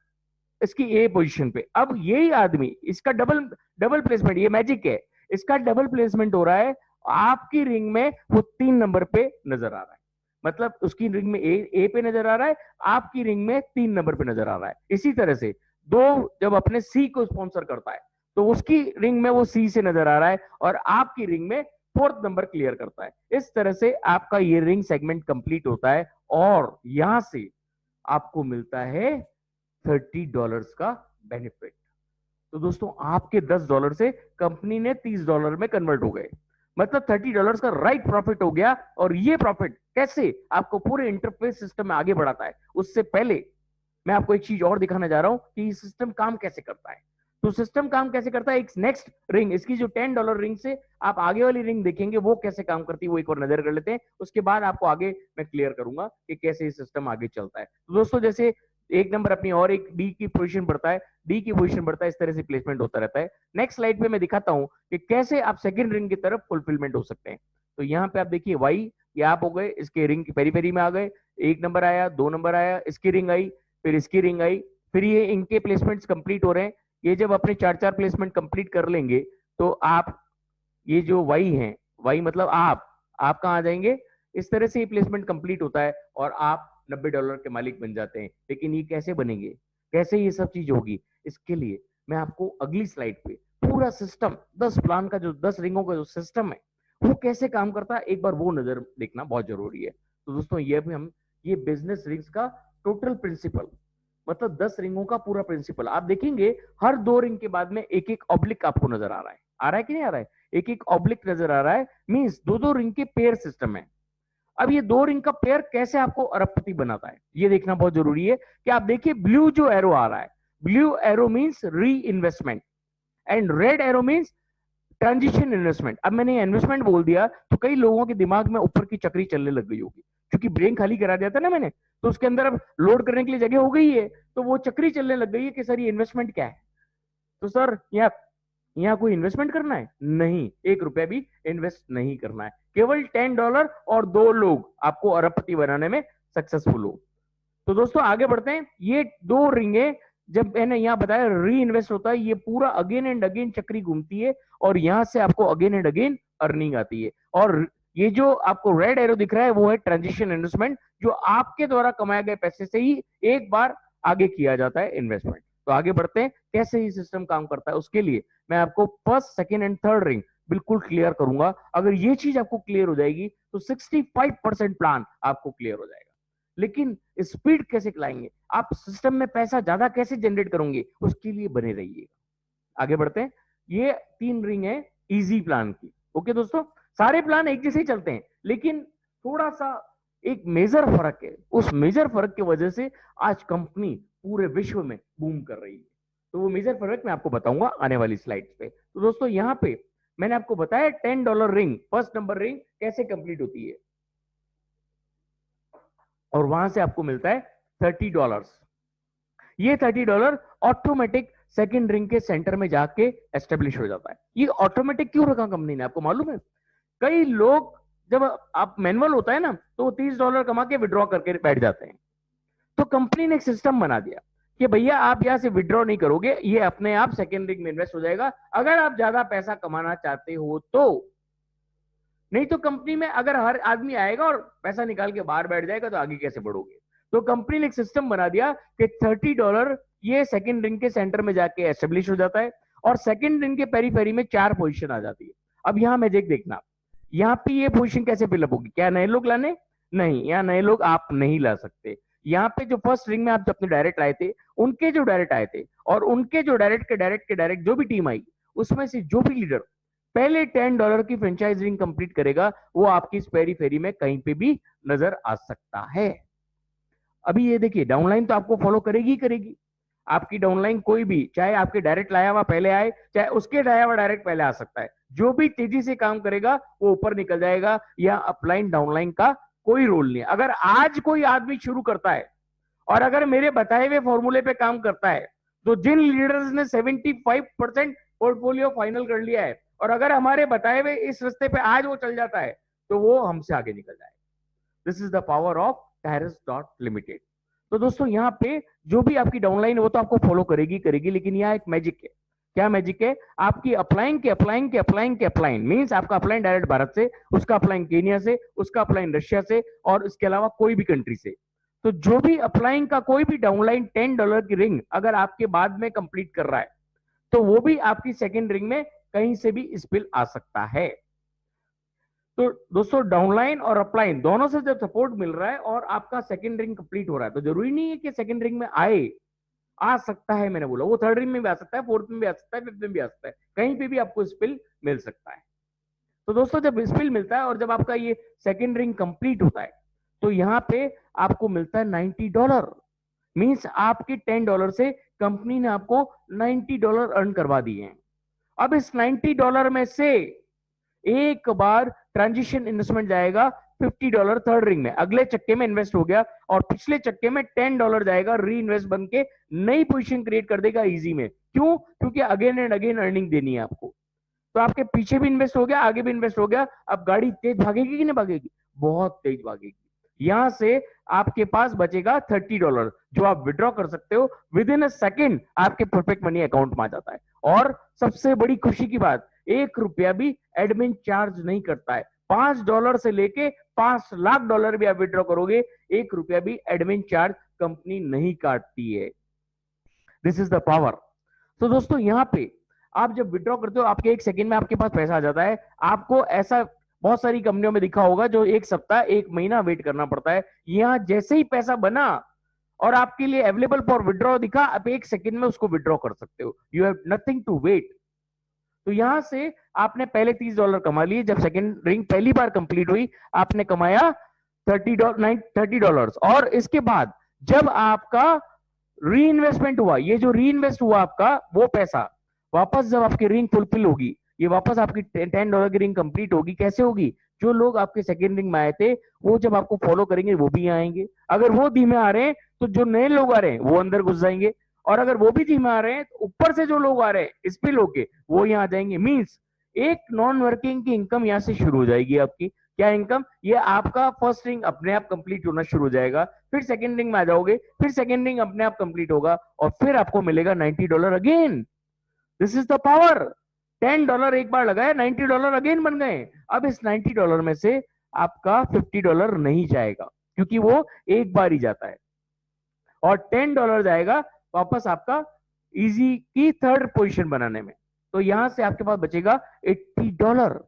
इसकी ए पोजीशन पे। अब यही आदमी, इसका डबल डबल प्लेसमेंट, ये मैजिक है, इसका डबल प्लेसमेंट हो रहा है। आपकी रिंग में वो 3 नंबर पे नजर आ रहा है, मतलब उसकी रिंग में ए पे नजर आ रहा है, आपकी रिंग में 3 नंबर पे नजर आ रहा है। इसी तरह से 2 जब अपने सी को स्पॉन्सर करता है तो उसकी रिंग में वो सी से नजर आ रहा है और आपकी रिंग में 4th नंबर क्लियर करता है। इस तरह से आपका ये रिंग सेगमेंट कंप्लीट होता है और यहां से आपको मिलता है $30 का बेनिफिट। तो दोस्तों आपके $10 से कंपनी ने $30 में कन्वर्ट हो गए, मतलब $30 का राइट प्रॉफिट हो गया। और ये प्रॉफिट कैसे आपको पूरे इंटरफेस सिस्टम में आगे बढ़ाता है, उससे पहले मैं आपको एक चीज और दिखाने जा रहा हूं कि ये सिस्टम काम कैसे करता है। तो सिस्टम काम कैसे करता है, एक नेक्स्ट रिंग, इसकी जो $10 रिंग से आप आगे वाली रिंग देखेंगे वो कैसे काम करती है, वो एक और नजर कर लेते हैं। उसके बाद आपको आगे मैं क्लियर करूंगा कि कैसे ये सिस्टम आगे चलता है। तो दोस्तों जैसे 1 नंबर अपनी और एक डी की पोजीशन बढ़ता है, डी की पोजीशन बढ़ता है, इस तरह से प्लेसमेंट होता रहता है। नेक्स्ट स्लाइड पे मैं दिखाता हूं कि कैसे आप सेकंड रिंग की तरफ फुलफिलमेंट हो सकते हैं। तो यहाँ पे आप देखिए वाई, ये आप हो गए, इसके रिंग की पेरी पेरी में आ गए। 1 नंबर आया, 2 नंबर आया, इसकी रिंग आई, फिर इसकी रिंग आई, फिर ये इनके प्लेसमेंट्स कंप्लीट हो रहे हैं। ये जब अपने 4-4 प्लेसमेंट कंप्लीट कर लेंगे तो आप ये जो वाई है, वाई मतलब आप कहाँ आ जाएंगे। इस तरह से ये प्लेसमेंट कंप्लीट होता है और आप $90 के मालिक बन जाते हैं। लेकिन ये कैसे बनेंगे, कैसे ये सब चीज होगी, इसके लिए मैं आपको अगली स्लाइड पे पूरा सिस्टम 10 प्लान का जो 10 रिंगों का जो सिस्टम है वो कैसे काम करता है एक बार वो नजर देखना बहुत जरूरी है। तो दोस्तों ये भी हम ये बिजनेस रिंग्स का टोटल प्रिंसिपल, मतलब 10 रिंगों का पूरा प्रिंसिपल आप देखेंगे। हर 2 रिंग के बाद में एक एक ऑब्लिक आपको नजर आ रहा है कि नहीं आ रहा है, एक एक ऑब्लिक नजर आ रहा है, मींस 2-2 रिंग के पेयर सिस्टम है। अब ये 2 रिंग का पेयर कैसे आपको अरबपति बनाता है ये देखना बहुत जरूरी है। कि आप देखिए ब्लू जो एरो आ रहा है, ब्लू एरो मींस री investment and red arrow means transition investment. अब मैंने इन्वेस्टमेंट बोल दिया तो कई लोगों के दिमाग में ऊपर की चक्री चलने लग गई होगी, क्योंकि ब्रेन खाली करा दिया था ना मैंने, तो उसके अंदर अब लोड करने के लिए जगह हो गई है, तो वो चक्री चलने लग गई है कि सर ये इन्वेस्टमेंट क्या है। तो सर यहाँ कोई इन्वेस्टमेंट करना है नहीं, 1 रुपया भी इन्वेस्ट नहीं करना है, केवल $10 और 2 लोग आपको अरबपति बनाने में सक्सेसफुल हो। तो दोस्तों आगे बढ़ते हैं। ये 2 रिंगे जब मैंने यहाँ बताया री इन्वेस्ट होता है, ये पूरा अगेन एंड अगेन चक्री घूमती है और यहां से आपको अगेन एंड अगेन अर्निंग आती है। और ये जो आपको रेड एरो दिख रहा है वो है ट्रांजिशन इन्वेस्टमेंट, जो आपके द्वारा कमाए गए पैसे से ही एक बार आगे किया जाता है इन्वेस्टमेंट। तो आगे बढ़ते हैं कैसे ये सिस्टम काम करता है, उसके लिए मैं आपको first, second and third ring बिल्कुल क्लियर करूंगा। अगर ये चीज आपको क्लियर हो जाएगी तो 65% प्लान आपको क्लियर हो जाएगा। लेकिन स्पीड कैसे लाएंगे, आप सिस्टम में पैसा ज्यादा कैसे जनरेट करोगे, उसके लिए बने रहिएगा। आगे बढ़ते हैं। ये 3 रिंग है इजी प्लान की। ओके दोस्तों, सारे प्लान एक जैसे ही चलते हैं लेकिन थोड़ा सा एक मेजर फर्क है। उस मेजर फर्क की वजह से आज कंपनी पूरे विश्व में बूम कर रही है। तो वो मेजर फर्क मैं आपको बताऊंगा आने वाली स्लाइड्स पे। तो दोस्तों यहाँ पे मैंने आपको बताया $10 रिंग, फर्स्ट नंबर रिंग कैसे कंप्लीट होती है, और वहां से आपको मिलता है $30। ये $30 ऑटोमेटिक सेकंड रिंग के सेंटर में जाके एस्टेब्लिश हो जाता है। ये ऑटोमेटिक क्यों रखा कंपनी ने, आपको मालूम है? कई लोग जब आप मैनुअल होता है ना तो वो $30 कमा के विड्रॉ करके बैठ जाते हैं। तो कंपनी ने एक सिस्टम बना दिया कि भैया आप यहां से विड्रॉ नहीं करोगे, ये अपने आप सेकेंड रिंग में इन्वेस्ट हो जाएगा अगर आप ज्यादा पैसा कमाना चाहते हो तो। नहीं तो कंपनी में अगर हर आदमी आएगा और पैसा निकाल के बाहर बैठ जाएगा तो आगे कैसे बढ़ोगे। तो कंपनी ने एक सिस्टम बना दिया कि $30 ये सेकेंड रिंग के सेंटर में जाके एस्टेब्लिश हो जाता है, और सेकेंड रिंग के पेरीफेरी में 4 पोजीशन आ जाती है। अब यहां मैजिक देखना, यहाँ पे ये पोजीशन कैसे फिलअप होगी? क्या नए लोग लाने? नहीं, यहाँ नए लोग आप नहीं ला सकते। यहाँ पे जो फर्स्ट रिंग में आप अपने डायरेक्ट आए थे, उनके जो डायरेक्ट आए थे और उनके जो डायरेक्ट जो भी टीम आई, उसमें से जो भी लीडर पहले $10 की फ्रेंचाइज रिंग कंप्लीट करेगा वो आपकी इस पेरी फेरी में कहीं पे भी नजर आ सकता है। अभी ये देखिए डाउनलाइन तो आपको फॉलो करेगी ही करेगी। आपकी डाउनलाइन कोई भी, चाहे आपके डायरेक्ट लाया हुआ पहले आए, चाहे उसके लाया हुआ डायरेक्ट पहले आ सकता है, जो भी तेजी से काम करेगा वो ऊपर निकल जाएगा। या अपलाइन डाउनलाइन का कोई रोल नहीं है। अगर आज कोई आदमी शुरू करता है और अगर मेरे बताए हुए फॉर्मूले पे काम करता है, तो जिन लीडर्स ने 75% पोर्टफोलियो फाइनल कर लिया है, और अगर हमारे बताए हुए इस रास्ते पे आज वो चल जाता है तो वो हमसे आगे निकल जाएगा। This is the power of Taris.Limited। तो दोस्तों यहाँ पे जो भी आपकी डाउनलाइन है वो तो आपको फॉलो करेगी करेगी, लेकिन यहाँ एक मैजिक है। क्या मैजिक है? आपकी अप्लाइंग मींस आपका अप्लाइन डायरेक्ट भारत से, उसका अप्लाइंग केनिया से, उसका अप्लाइंग रशिया से, और इसके अलावा कोई भी कंट्री से। तो जो भी अप्लाइंग का कोई भी डाउनलाइन $10 की रिंग अगर आपके बाद में कंप्लीट कर रहा है तो वो भी आपकी सेकेंड रिंग में कहीं से भी स्पिल आ सकता है। तो दोस्तों डाउनलाइन और अपलाइन दोनों से जब सपोर्ट मिल रहा है और आपका सेकंड रिंग कंप्लीट हो रहा है, तो जरूरी नहीं है कि सेकंड रिंग में आए, आ सकता है। मैंने बोला वो थर्ड रिंग में भी आ सकता है, फोर्थ में भी आ सकता है, फिफ्थ में भी आ सकता है, कहीं पे भी आपको स्पिल मिल सकता है। तो दोस्तों जब स्पिल मिलता है और जब आपका ये सेकंड रिंग कंप्लीट होता है तो यहाँ पे आपको मिलता है $90। मींस आपके $10 से कंपनी ने आपको $90 अर्न करवा दिए हैं। अब इस $90 में से एक बार ट्रांजिशन इन्वेस्टमेंट जाएगा $50 थर्ड रिंग में, अगले चक्के में इन्वेस्ट हो गया, और पिछले चक्के में $10 जाएगा री इन्वेस्ट बन के, नई पोजीशन क्रिएट कर देगा इजी में। क्यों? क्योंकि अगेन एंड अगेन अर्निंग देनी है आपको। तो आपके पीछे भी इन्वेस्ट हो गया, आगे भी इन्वेस्ट हो गया। अब गाड़ी तेज भागेगी कि नहीं भागेगी? बहुत तेज भागेगी। यहां से आपके पास बचेगा $30 जो आप विड्रॉ कर सकते हो विद इन अ सेकेंड, आपके परफेक्ट मनी अकाउंट में आ जाता है। और सबसे बड़ी खुशी की बात, $1 भी एडमिन चार्ज नहीं करता है। $5 से लेके $5 लाख भी आप विड्रॉ करोगे, $1 भी एडमिन चार्ज कंपनी नहीं काटती है। This is the power. तो दोस्तों यहाँ पे आप जब विड्रॉ करते हो आपके एक सेकंड में आपके पास पैसा आ जाता है। आपको ऐसा बहुत सारी कंपनियों में दिखा होगा जो एक सप्ताह एक महीना वेट करना पड़ता है। यहाँ जैसे ही पैसा बना और आपके लिए अवेलेबल फॉर विड्रॉ दिखा, आप एक सेकंड में उसको विड्रॉ कर सकते हो। You have nothing to wait. तो यहां से आपने पहले $30 कमा लिए, जब सेकंड रिंग पहली बार कंप्लीट हुई आपने कमाया $30। और इसके बाद जब आपका री इन्वेस्टमेंट हुआ, ये जो री इन्वेस्ट हुआ आपका वो पैसा वापस जब आपकी रिंग फुलफिल होगी, ये वापस आपकी $10 की रिंग कंप्लीट होगी। कैसे होगी? जो लोग आपके सेकेंड रिंग में आए थे वो जब आपको फॉलो करेंगे वो भी आएंगे। अगर वो धीमे आ रहे हैं तो जो नए लोग आ रहे हैं वो अंदर घुस जाएंगे, और अगर वो भी धीमे आ रहे हैं तो ऊपर से जो लोग आ रहे हैं स्पिल होके वो यहाँ आ जाएंगे। मींस एक नॉन वर्किंग की इनकम यहाँ से शुरू हो जाएगी आपकी। क्या इनकम? ये आपका फर्स्ट रिंग अपने आप कंप्लीट होना शुरू हो जाएगा, फिर सेकंड रिंग में आ जाओगे, फिर सेकंड रिंग अपने आप कंप्लीट होगा, और फिर आपको मिलेगा $90 again. This is the power. $10 एक बार लगाया, $90 अगेन बन गए। अब इस $90 में से आपका $50 नहीं जाएगा क्योंकि वो एक बार ही जाता है, और $10 जाएगा वापस आपका इजी की थर्ड पोजीशन बनाने में। तो यहां से आपके पास बचेगा $80।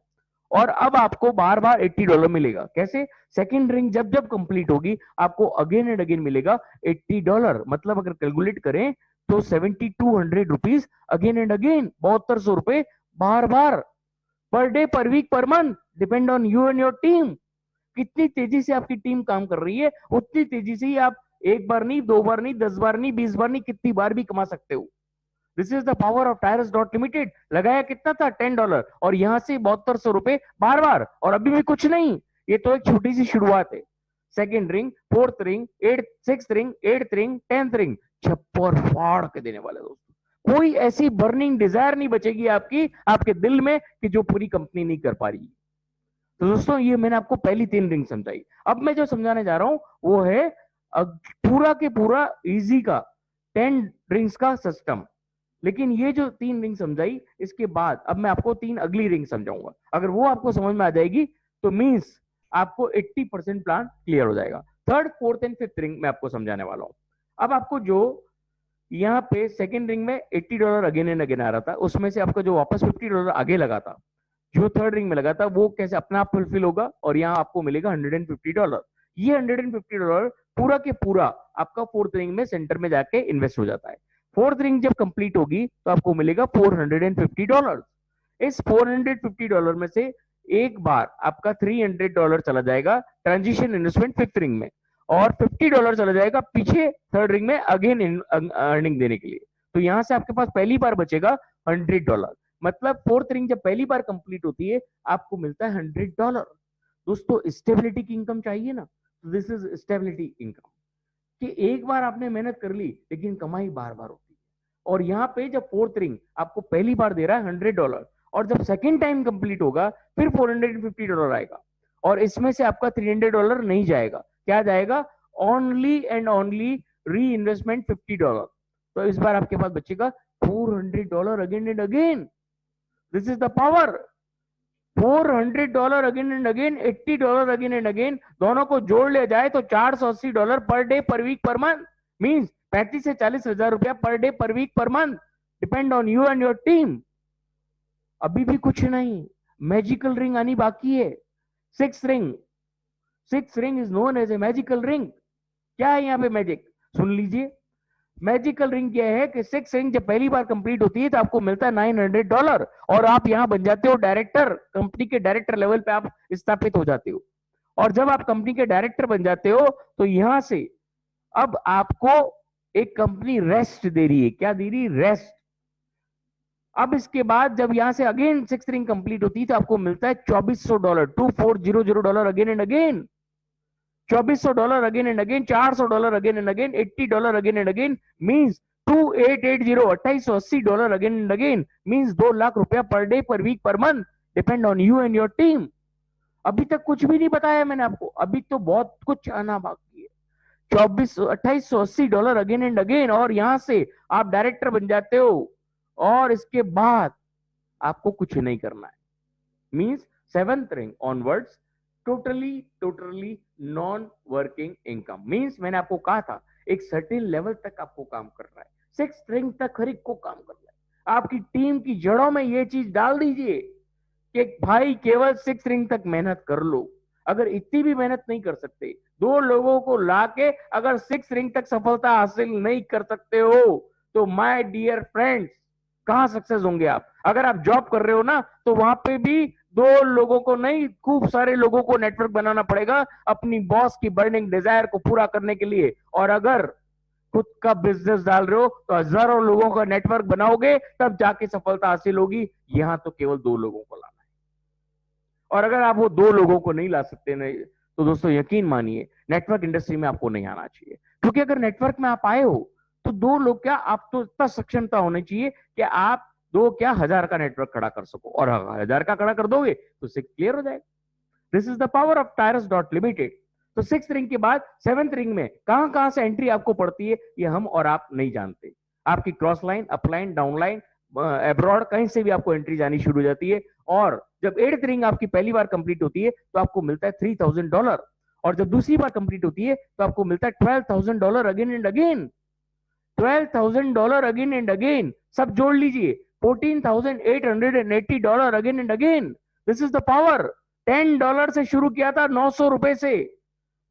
और अब आपको बार बार $80 मिलेगा। कैसे? सेकंड रिंग जब जब कंप्लीट होगी आपको अगेन एंड अगेन मिलेगा $80। मतलब अगर कैलकुलेट करें तो 7200 रुपीज अगेन एंड अगेन, 7200 रुपए बार बार, पर day, per week, per month, depend on you and your team. कितनी तेजी से आपकी टीम काम कर रही है, उतनी तेजी से ही आप एक बार नहीं, दो बार नहीं, 10 बार नहीं, 20 बार नहीं, कितनी बार भी कमा सकते हो। This is the power of Tyrus dot limited. लगाया कितना था, $10, और यहां से 7200 रुपए बार बार, और अभी भी कुछ नहीं। ये तो एक छोटी सी शुरुआत है। Second ring, fourth ring, eight six ring, eight ring, 10th ring, छप्पर फाड़ के देने वाले दोस्तों। कोई ऐसी बर्निंग डिजायर नहीं बचेगी आपकी, आपके दिल में, कि जो पूरी कंपनी नहीं कर पा रही। तो दोस्तों ये मैंने आपको पहली 3 रिंग समझाई। अब मैं जो समझाने जा रहा हूं वो है पूरा के पूरा इजी का 10 रिंग्स का सिस्टम। लेकिन ये जो 3 रिंग समझाई, इसके बाद अब मैं आपको 3 अगली रिंग समझाऊंगा। अगर वो आपको समझ में आ जाएगी तो मीन्स आपको 80% प्लान क्लियर हो जाएगा। Third, fourth and fifth ring मैं आपको समझाने वाला हूं। अब आपको जो यहाँ पे सेकेंड रिंग में $80 अगेन एंड अगेन आ रहा था, उसमें से आपको जो वापस $50 आगे लगा था, जो थर्ड रिंग में लगा था, वो कैसे अपने आप फुलफिल होगा, और यहाँ आपको मिलेगा $150। ये $150 पूरा के पूरा आपका फोर्थ रिंग में सेंटर में जाके इन्वेस्ट हो जाता है। फोर्थ रिंग जब कंप्लीट होगी तो आपको मिलेगा $450। इस $450 में से एक बार आपका $300 चला जाएगा ट्रांजिशन इन्वेस्टमेंट फिफ्थ रिंग में, और $50 चला जाएगा पीछे थर्ड रिंग में अगेन अर्निंग देने के लिए। तो यहां से आपके पास पहली बार बचेगा $100। मतलब फोर्थ रिंग जब पहली बार कंप्लीट होती है आपको मिलता है $100। दोस्तों स्टेबिलिटी की इनकम चाहिए ना, तो दिस इज स्टेबिलिटी इनकम, कि एक बार आपने मेहनत कर ली लेकिन कमाई बार बार होती है। और यहाँ पे जब फोर्थ रिंग आपको पहली बार दे रहा है $100, और जब सेकेंड टाइम कंप्लीट होगा फिर $450 आएगा, और इसमें से आपका $300 नहीं जाएगा। क्या जाएगा? ओनली एंड ओनली री इन्वेस्टमेंट $50। तो इस बार आपके पास बचेगा $400 again and again. This is the power. $400 again and again, $80 again and again, दोनों को जोड़ लिया जाए तो $480 पर day per week per month, means 35 से 40 हजार रुपया per day per week per month, depend on you and your team. अभी भी कुछ नहीं, मैजिकल रिंग आनी बाकी है। Six ring, six ring is known as a magical ring. क्या है यहाँ पे मैजिक, सुन लीजिए। मैजिकल रिंग क्या है कि सिक्स रिंग जब पहली बार कंप्लीट होती है तो आपको मिलता है $900, और आप यहां बन जाते हो डायरेक्टर, कंपनी के डायरेक्टर लेवल पे आप स्थापित हो जाते हो। और जब आप कंपनी के डायरेक्टर बन जाते हो तो यहां से अब आपको एक कंपनी रेस्ट दे रही है। क्या दे रही? रेस्ट। अब इसके बाद जब यहां से अगेन सिक्स रिंग कंप्लीट होती है तो आपको मिलता है $2400, $2400 again and again, $2400 again and again, $400 again and again, $80 again and again, means 2880, $2880 again and again, means 2 lakh रुपया per day per week per month, depend on you and your team. अभी तक कुछ भी नहीं बताया मैंने आपको, अभी तो बहुत कुछ आना बाकी है। $2880 अगेन एंड अगेन, और यहां से आप डायरेक्टर बन जाते हो, और इसके बाद आपको कुछ नहीं करना है। Means seventh ring onwards totally non working income. Means मैंने आपको कहा था एक सर्टेन लेवल तक आपको काम करना है, सिक्स रिंग तक हर एक को काम करना है। आपकी टीम की जड़ों में ये चीज डाल दीजिए कि भाई केवल सिक्स रिंग तक मेहनत कर लो। अगर इतनी भी मेहनत नहीं कर सकते, दो लोगों को लाके अगर सिक्स रिंग तक सफलता हासिल नहीं कर सकते हो, तो माय डियर फ्रेंड्स कहां सक्सेस होंगे आप? अगर आप जॉब कर रहे हो ना, तो वहां पे भी दो लोगों को नहीं, खूब सारे लोगों को नेटवर्क बनाना पड़ेगा अपनी बॉस की बर्निंग डिजायर को पूरा करने के लिए। और अगर खुद का बिजनेस डाल रहे हो तो हजारों लोगों का नेटवर्क बनाओगे, तब जाके सफलता हासिल होगी। यहां तो केवल दो लोगों को लाना है, और अगर आप वो दो लोगों को नहीं ला सकते नहीं, तो दोस्तों यकीन मानिए नेटवर्क इंडस्ट्री में आपको नहीं आना चाहिए। क्योंकि अगर नेटवर्क में आप आए हो तो दो लोग क्या, आप तो इतना सक्षमता होनी चाहिए कि आप दो क्या 1000 का नेटवर्क खड़ा कर सको, और 1000 का खड़ा कर दोगे तो सिक्स क्लियर हो जाएगा। This is the power of Tyrus dot limited. तो सिक्स रिंग के बाद सेवंथ रिंग में कहां कहां से एंट्री आपको पड़ती है ये हम और आप नहीं जानते। आपकी cross line, upline, downline, abroad, कहीं से भी आपको एंट्री जानी शुरू हो जाती है। और जब एट्थ रिंग आपकी पहली बार कंप्लीट होती है तो आपको मिलता है $3000, और जब दूसरी बार कंप्लीट होती है तो आपको मिलता है $12,000 again and again, $12,000 again and again. सब जोड़ लीजिए, $14,880 again and again. This is the power. $10 से शुरू किया था, ₹900 से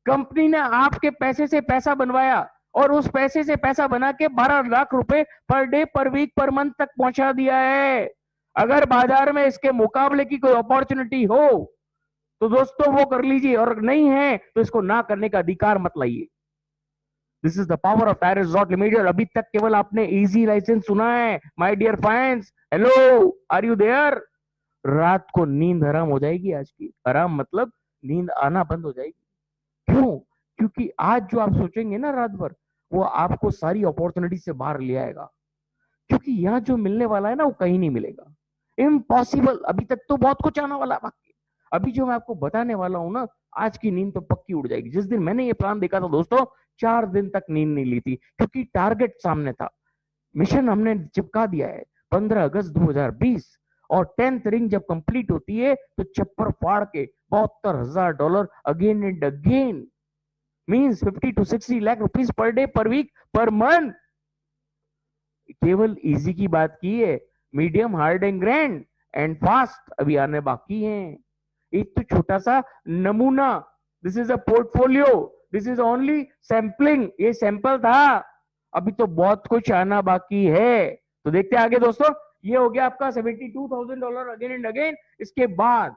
कंपनी ने आपके पैसे से पैसा बनवाया, और उस पैसे से पैसा बना के 12 लाख रुपए पर day per week per month तक पहुंचा दिया है। अगर बाजार में इसके मुकाबले की कोई अपॉर्चुनिटी हो तो दोस्तों वो कर लीजिए, और नहीं है तो इसको ना करने का अधिकार मत लाइए। This is the power of Tyrus dot limited. अभी तक केवल आपने इजी लाइसेंस सुना है my dear fans. Hello, are you there? रात को नींद हराम हो जाएगी आज की। हराम मतलब नींद आना बंद हो जाएगी। क्यों? क्योंकि आज जो आप सोचेंगे ना रात भर, वो आपको सारी अपॉर्चुनिटी से बाहर ले आएगा। क्योंकि यहाँ जो मिलने वाला है ना, वो कहीं नहीं मिलेगा। इम्पॉसिबल। अभी तक तो बहुत कुछ आने वाला है बाकी। अभी जो मैं आपको बताने वाला हूं ना, आज की नींद तो पक्की उड़ जाएगी। जिस दिन मैंने ये प्लान देखा था दोस्तों, 4 दिन तक नींद नहीं ली थी, क्योंकि टारगेट सामने था। मिशन हमने चिपका दिया है 15 अगस्त 2020, और 10th रिंग जब कंप्लीट होती है तो चप्पर फाड़ के $72,000 again and again, means 50 to 60 lakh rupees per day, per week, per month. केवल इजी की बात की है, medium, hard and grand and fast अभी आने बाकी हैं। एक तो छोटा सा नमूना, this is a portfolio, this is only sampling, ये सैंपल था। अभी तो बहुत कुछ आना बाकी है। तो देखते हैं आगे दोस्तों। ये हो गया आपका $72,000 अगेन एंड अगेन। इसके बाद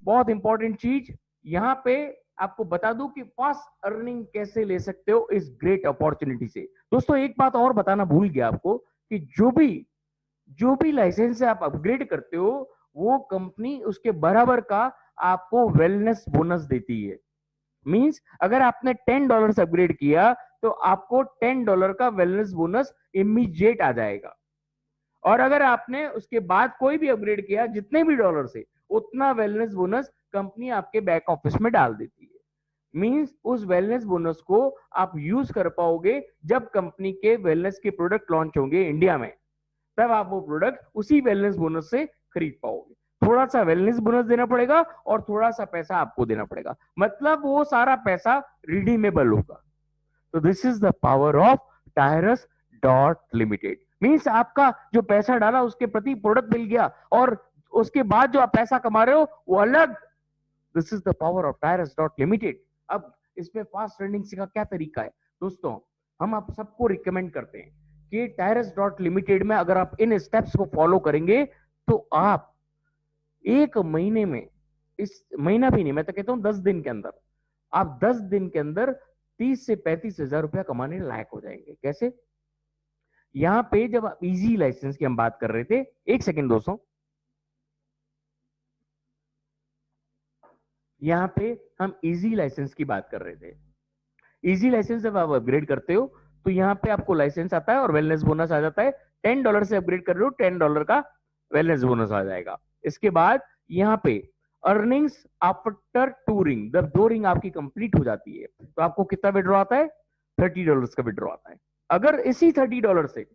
बहुत इंपॉर्टेंट चीज यहां पे आपको बता दूं कि फास्ट अर्निंग कैसे ले सकते हो इस ग्रेट अपॉर्चुनिटी से। दोस्तों एक बात और बताना भूल गया आपको, कि जो भी लाइसेंस से आप अपग्रेड करते हो, वो कंपनी उसके बराबर का आपको वेलनेस बोनस देती है। मींस अगर आपने $10 से अपग्रेड किया, तो आपको $10 का वेलनेस बोनस इमीडिएट आ जाएगा। और अगर आपने उसके बाद कोई भी अपग्रेड किया जितने भी डॉलर से, उतना वेलनेस बोनस कंपनी आपके बैक ऑफिस में डाल देती है। मींस उस वेलनेस बोनस को आप यूज कर पाओगे जब कंपनी के वेलनेस के प्रोडक्ट लॉन्च होंगे इंडिया में, तब आप वो प्रोडक्ट उसी वेलनेस बोनस से खरीद पाओगे। थोड़ा सा वेलनेस बोनस देना पड़ेगा और थोड़ा सा पैसा आपको देना पड़ेगा, मतलब वो सारा पैसा रिडीमेबल होगा। तो this is the power of Tyrus dot limited. Means आपका जो पैसा डाला उसके प्रति प्रोडक्ट मिल गया, और उसके बाद जो आप पैसा कमा रहे हो वो अलग। This is the power of Tyrus dot limited. अब इसमें फास्ट रनिंग का क्या तरीका है दोस्तों? हम आप सबको रिकमेंड करते हैं कि टायरस डॉट लिमिटेड में अगर आप इन स्टेप्स को फॉलो करेंगे, तो आप एक महीने में, इस महीना भी नहीं, मैं तो कहता हूं 10 दिन के अंदर, आप 10 दिन के अंदर 30 से 35 हजार रुपया कमाने लायक हो जाएंगे। कैसे? यहां पे जब आप इजी लाइसेंस की हम बात कर रहे थे, एक सेकेंड दोस्तों, यहां पे हम इजी लाइसेंस की बात कर रहे थे। इजी लाइसेंस जब आप अपग्रेड करते हो, तो यहाँ पे आपको लाइसेंस आता है और वेलनेस बोनस आ जाता है। $10 से अपग्रेड कर रहे हो, $10 का वेलनेस बोनस आ जाएगा। इसके बाद यहाँ पे अर्निंग्स आफ्टर 2 रिंग, जब 2 रिंग आपकी कंप्लीट हो जाती है, तो आपको कितना विड्रॉ आता है? $30 का विड्रॉ आता है। अगर इसी $30 से,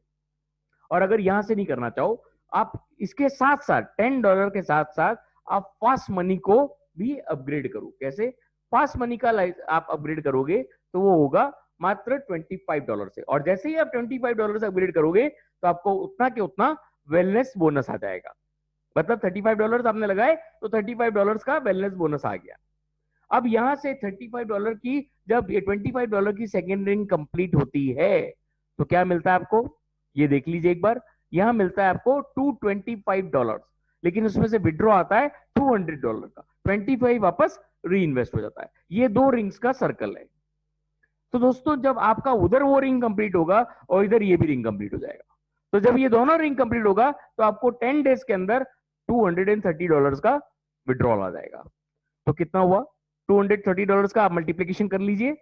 और अगर यहां से नहीं करना चाहो, आप इसके साथ साथ $10 के साथ साथ आप फास्ट मनी को भी अपग्रेड करो। कैसे? फास्ट मनी का आप अपग्रेड करोगे तो वो होगा मात्र $25 से, और जैसे ही आप $25 से अपग्रेड करोगे, तो आपको उतना के उतना वेलनेस बोनस आ जाएगा। मतलब $35 आपने लगाए तो $35 का वेलनेस बोनस आ गया। अब यहां से $35 की, जब ये $25 की सेकेंड रिंग कंप्लीट होती है, तो क्या मिलता है आपको? ये देख लीजिए एक बार। यहां मिलता है आपको $225, लेकिन उसमें से विड्रॉ आता है $200 का। 25 वापस री इन्वेस्ट हो जाता है। ये 2 रिंग्स का सर्कल है। तो दोस्तों जब आपका उधर वो रिंग कंप्लीट होगा और इधर ये भी रिंग कंप्लीट हो जाएगा, तो जब ये दोनों रिंग कंप्लीट होगा, तो आपको 10 डेज के अंदर $230 का विड्रॉल आ जाएगा। तो कितना हुआ? $230 का आप मल्टीप्लीकेशन कर लीजिए।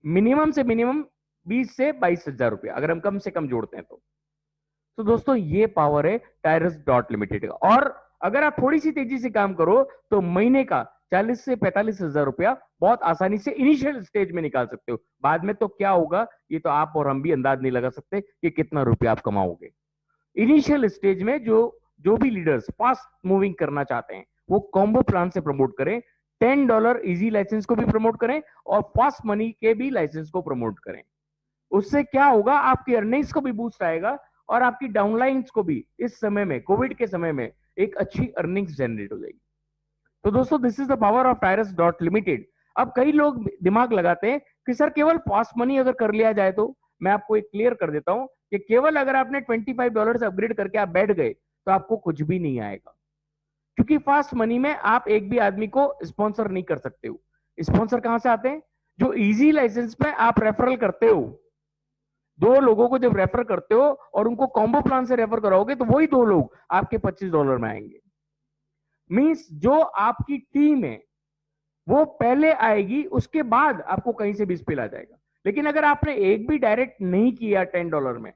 मिनिमम से मिनिमम 20 से 22 हजार रुपया, अगर हम कम से कम जोड़ते हैं तो दोस्तों ये पावर है टायरस डॉट लिमिटेड का। और अगर आप थोड़ी सी तेजी से काम करो, तो महीने का 40 से 45 हजार रुपया बहुत आसानी से इनिशियल स्टेज में निकाल सकते हो। बाद में तो क्या होगा, ये तो आप और हम भी अंदाज नहीं लगा सकते कि कितना रुपया आप कमाओगे। इनिशियल स्टेज में जो जो भी लीडर्स फास्ट मूविंग करना चाहते हैं, वो कॉम्बो प्लान से प्रमोट करें। $10 इजी लाइसेंस को भी प्रमोट करें और फास्ट मनी के भी लाइसेंस को प्रमोट करें। उससे क्या होगा, आपकी अर्निंग्स को भी बूस्ट आएगा और आपकी डाउनलाइंस को भी इस समय में, कोविड के समय में, एक अच्छी अर्निंग्स जनरेट हो जाएगी। तो दोस्तों this is the power of Tyrus dot limited. अब कई लोग दिमाग लगाते हैं कि सर केवल फास्ट मनी अगर कर लिया जाए, तो मैं आपको एक क्लियर कर देता हूं कि केवल अगर आपने $25 से अपग्रेड करके आप बैठ गए, तो आपको कुछ भी नहीं आएगा। क्योंकि फास्ट मनी में आप एक भी आदमी को स्पॉन्सर नहीं कर सकते हो। स्पॉन्सर कहां से आते हैं? जो इजी लाइसेंस में आप रेफरल करते हो, दो लोगों को जब रेफर करते हो और उनको कॉम्बो प्लान से रेफर कराओगे तो वही दो लोग आपके $25 में आएंगे। मींस जो आपकी टीम है वो पहले आएगी, उसके बाद आपको कहीं से भी स्पिल आ जाएगा। लेकिन अगर आपने एक भी डायरेक्ट नहीं किया $10 में,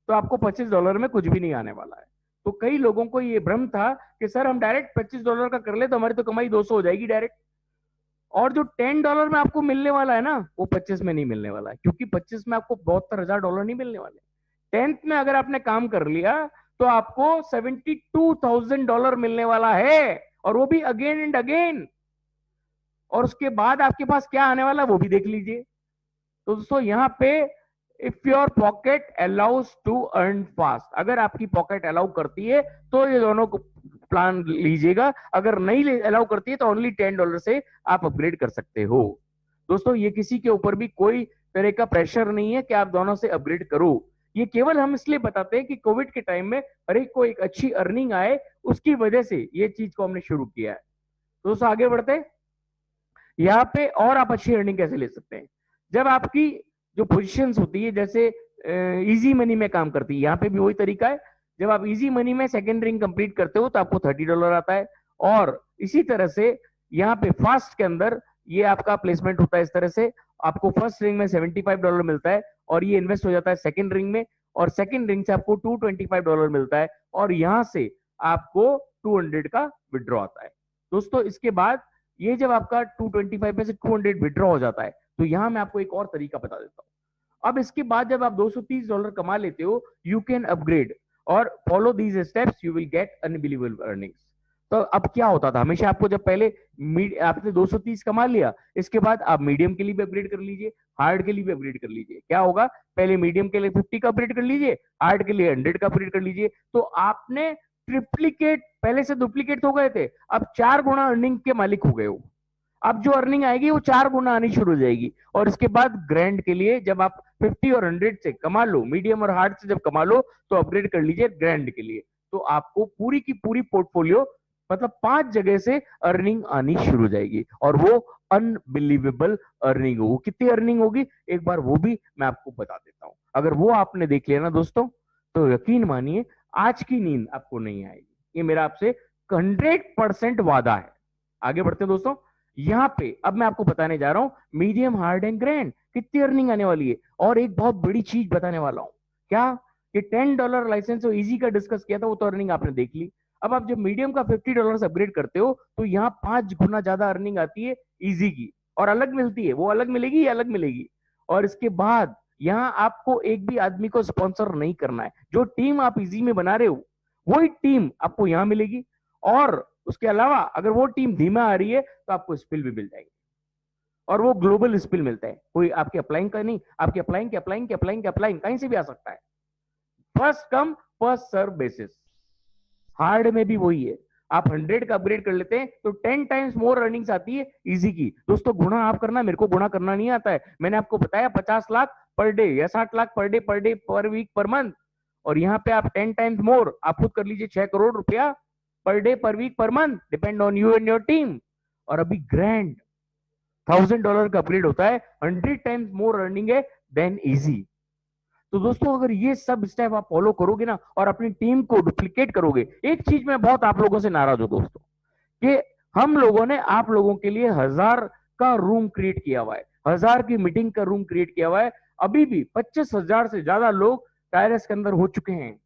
तो आपको $25 में कुछ भी नहीं आने वाला है। तो कई लोगों को ये भ्रम था कि सर हम डायरेक्ट $25 का कर ले तो हमारी तो कमाई 200 हो जाएगी डायरेक्ट। और जो $10 में आपको मिलने वाला है ना, वो 25 में नहीं मिलने वाला है, क्योंकि 25 में आपको $72,000 नहीं मिलने वाले। 10th में अगर आपने काम कर लिया तो आपको $72,000 मिलने वाला है, और वो भी अगेन एंड अगेन। और उसके बाद आपके पास क्या आने वाला है वो भी देख लीजिए। तो दोस्तों यहाँ पे if your pocket allows to earn fast, अगर आपकी पॉकेट अलाउ करती है तो ये दोनों प्लान लीजिएगा, अगर नहीं अलाउ करती है तो ओनली $10 से आप अपग्रेड कर सकते हो। दोस्तों ये किसी के ऊपर भी कोई तरह का प्रेशर नहीं है कि आप दोनों से अपग्रेड करो। ये केवल हम इसलिए बताते हैं कि कोविड के टाइम में हर एक को एक अच्छी अर्निंग आए, उसकी वजह से ये चीज को हमने शुरू किया है। तो दोस्तों आगे बढ़ते हैं। यहाँ पे और आप अच्छी अर्निंग कैसे ले सकते हैं? जब आपकी जो पोजीशंस होती है, जैसे इजी मनी में काम करती है, यहाँ पे भी वही तरीका है। जब आप इजी मनी में सेकेंड रिंग कंप्लीट करते हो तो आपको $30 आता है, और इसी तरह से यहाँ पे फास्ट के अंदर ये आपका प्लेसमेंट होता है इस तरह से। आपको फर्स्ट रिंग में $75 मिलता है, और ये इन्वेस्ट हो जाता है सेकेंड रिंग में, और सेकेंड रिंग से आपको $225 मिलता है, और यहाँ से आपको 200 का विड्रॉ आता है। दोस्तों इसके बाद ये जब आपका 225 में से 200 विड्रॉ हो जाता है, तो यहां मैं आपको एक और तरीका बता देता हूं। अब इसके बाद जब आप $230 कमा लेते हो, यू कैन अपग्रेड और follow these steps, you will get unbelievable earnings. तो अब क्या होता था, हमेशा आपको जब पहले आपने 230 कमा लिया, इसके बाद आप मीडियम के लिए भी अपग्रेड कर लीजिए, हार्ड के लिए भी अपग्रेड कर लीजिए। क्या होगा, पहले मीडियम के लिए 50 का अपग्रेड कर लीजिए, हार्ड के लिए 100 का अपग्रेड कर लीजिए। तो आपने ट्रिप्लीकेट, पहले से डुप्लीकेट हो गए थे, अब 4 गुना अर्निंग के मालिक हो गए हो। अब जो अर्निंग आएगी वो 4 गुना आनी शुरू हो जाएगी। और इसके बाद ग्रैंड के लिए जब आप 50 और 100 से कमा लो, मीडियम और हार्ड से जब कमा लो, तो अपग्रेड कर लीजिए ग्रैंड के लिए। तो आपको पूरी की पूरी पोर्टफोलियो, मतलब 5 जगह से अर्निंग आनी शुरू हो जाएगी, और वो अनबिलीवेबल अर्निंग होगी। कितनी अर्निंग होगी एक बार वो भी मैं आपको बता देता हूं। अगर वो आपने देख लिया ना दोस्तों, तो यकीन मानिए आज की नींद आपको नहीं आएगी। ये मेरा आपसे 100% वादा है। आगे बढ़ते हैं दोस्तों। यहाँ पे अब मैं आपको बताने जा रहा हूं मीडियम, हार्ड एंड ग्रैंड कितनी अर्निंग आने वाली है, और एक बहुत बड़ी चीज बताने वाला हूं। क्या कि $10 लाइसेंस और इजी का डिस्कस किया था, वो तो अर्निंग आपने देख ली। अब आप जब मीडियम का $50 अपग्रेड करते हो, तो यहाँ 5 गुना ज्यादा अर्निंग आती है इजी की, और अलग मिलती है। वो अलग मिलेगी या अलग मिलेगी। और इसके बाद यहाँ आपको एक भी आदमी को स्पॉन्सर नहीं करना है। जो टीम आप इजी में बना रहे हो, वही टीम आपको यहाँ मिलेगी। और उसके अलावा अगर वो टीम धीमा आ रही है तो आपको स्पिल भी मिल जाएगी, और वो ग्लोबल स्पिल मिलता है। कोई आपके अप्लाइंग का नहीं, आपके अप्लाइंग कहीं से भी आ सकता है। First come first serve basis. Hard में भी वही है। आप 100 का अपग्रेड कर लेते हैं तो 10 टाइम्स मोर अर्निंग्स आती है इजी की। दोस्तों गुणा आप करना, मेरे को गुणा करना नहीं आता है। मैंने आपको बताया 50 लाख पर डे या 60 लाख पर day per week per month, और यहाँ पे आप 10 टाइम्स मोर, आप खुद कर लीजिए, 6 करोड़ रुपया per day per week per month, depend on you and your team. और अभी ग्रैंड $1000 का अपग्रेड होता है, 100 टाइम्स मोर अर्निंग है देन इजी। तो दोस्तों अगर ये सब स्टेप आप फॉलो करोगे ना, और अपनी टीम को डुप्लीकेट करोगे। एक चीज मैं बहुत आप लोगों से नाराज हूं दोस्तों, कि हम लोगों ने आप लोगों के लिए 1000 का रूम क्रिएट किया हुआ है, 1000 की मीटिंग का रूम क्रिएट किया हुआ है। अभी भी 25,000 से ज्यादा लोग टायरस के अंदर हो चुके हैं।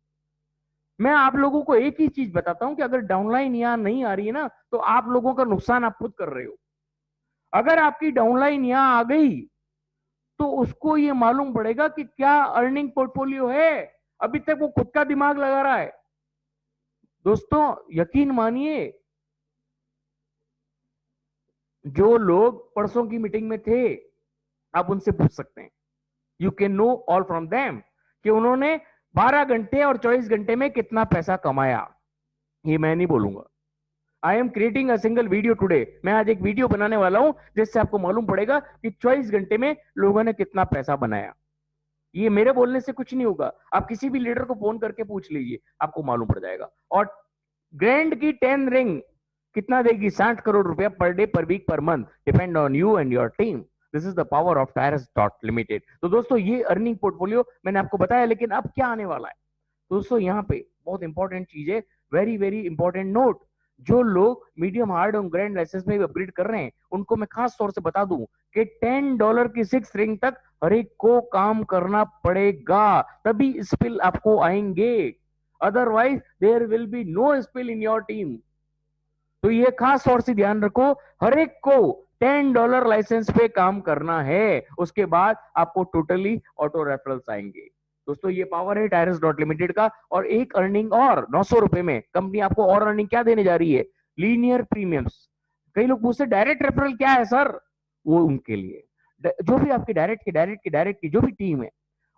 मैं आप लोगों को एक ही चीज बताता हूं कि अगर डाउनलाइन यहां नहीं आ रही है ना, तो आप लोगों का नुकसान आप खुद कर रहे हो। अगर आपकी डाउनलाइन यहां आ गई तो उसको ये मालूम पड़ेगा कि क्या अर्निंग पोर्टफोलियो है। अभी तक वो खुद का दिमाग लगा रहा है। दोस्तों यकीन मानिए, जो लोग परसों की मीटिंग में थे, आप उनसे पूछ सकते हैं, you can know all from them, कि उन्होंने 12 घंटे और 24 घंटे में कितना पैसा कमाया। ये मैं नहीं बोलूंगा। I am creating a single video today. मैं आज एक वीडियो बनाने वाला हूं जिससे आपको मालूम पड़ेगा कि 24 घंटे में लोगों ने कितना पैसा बनाया। ये मेरे बोलने से कुछ नहीं होगा। आप किसी भी लीडर को फोन करके पूछ लीजिए, आपको मालूम पड़ जाएगा। और ग्रैंड की 10 रिंग कितना देगी? 60 करोड़ रुपया per day, per week, per month, depend on you and your team. This is the power of Tyrus dot limited. तो दोस्तों ये अर्निंग पोर्टफोलियो मैंने आपको बताया, लेकिन अब क्या आने वाला है दोस्तों? यहाँ पे बहुत इंपॉर्टेंट चीज है, वेरी वेरी इंपॉर्टेंट नोट। जो लोग मीडियम हार्ड और ग्रैंड लाइसेंस में अपग्रेड कर रहे हैं, उनको मैं खास तौर से बता दूं कि $10 की 6 रिंग तक हर एक को काम करना पड़ेगा, तभी स्पिल आपको आएंगे। Otherwise there will be no spill in your team. तो ये खास तौर से ध्यान रखो, हर एक को $10 लाइसेंस पे काम करना है, उसके बाद आपको टोटली ऑटो रेफरल्स आएंगे। दोस्तों ये पावर है टायरस डॉट लिमिटेड का। और एक अर्निंग और 900 रुपए में कंपनी आपको और अर्निंग क्या देने जा रही है? Linear premiums. कई लोग पूछते डायरेक्ट रेफरल क्या है सर? वो उनके लिए, जो भी आपकी डायरेक्ट की जो भी टीम है,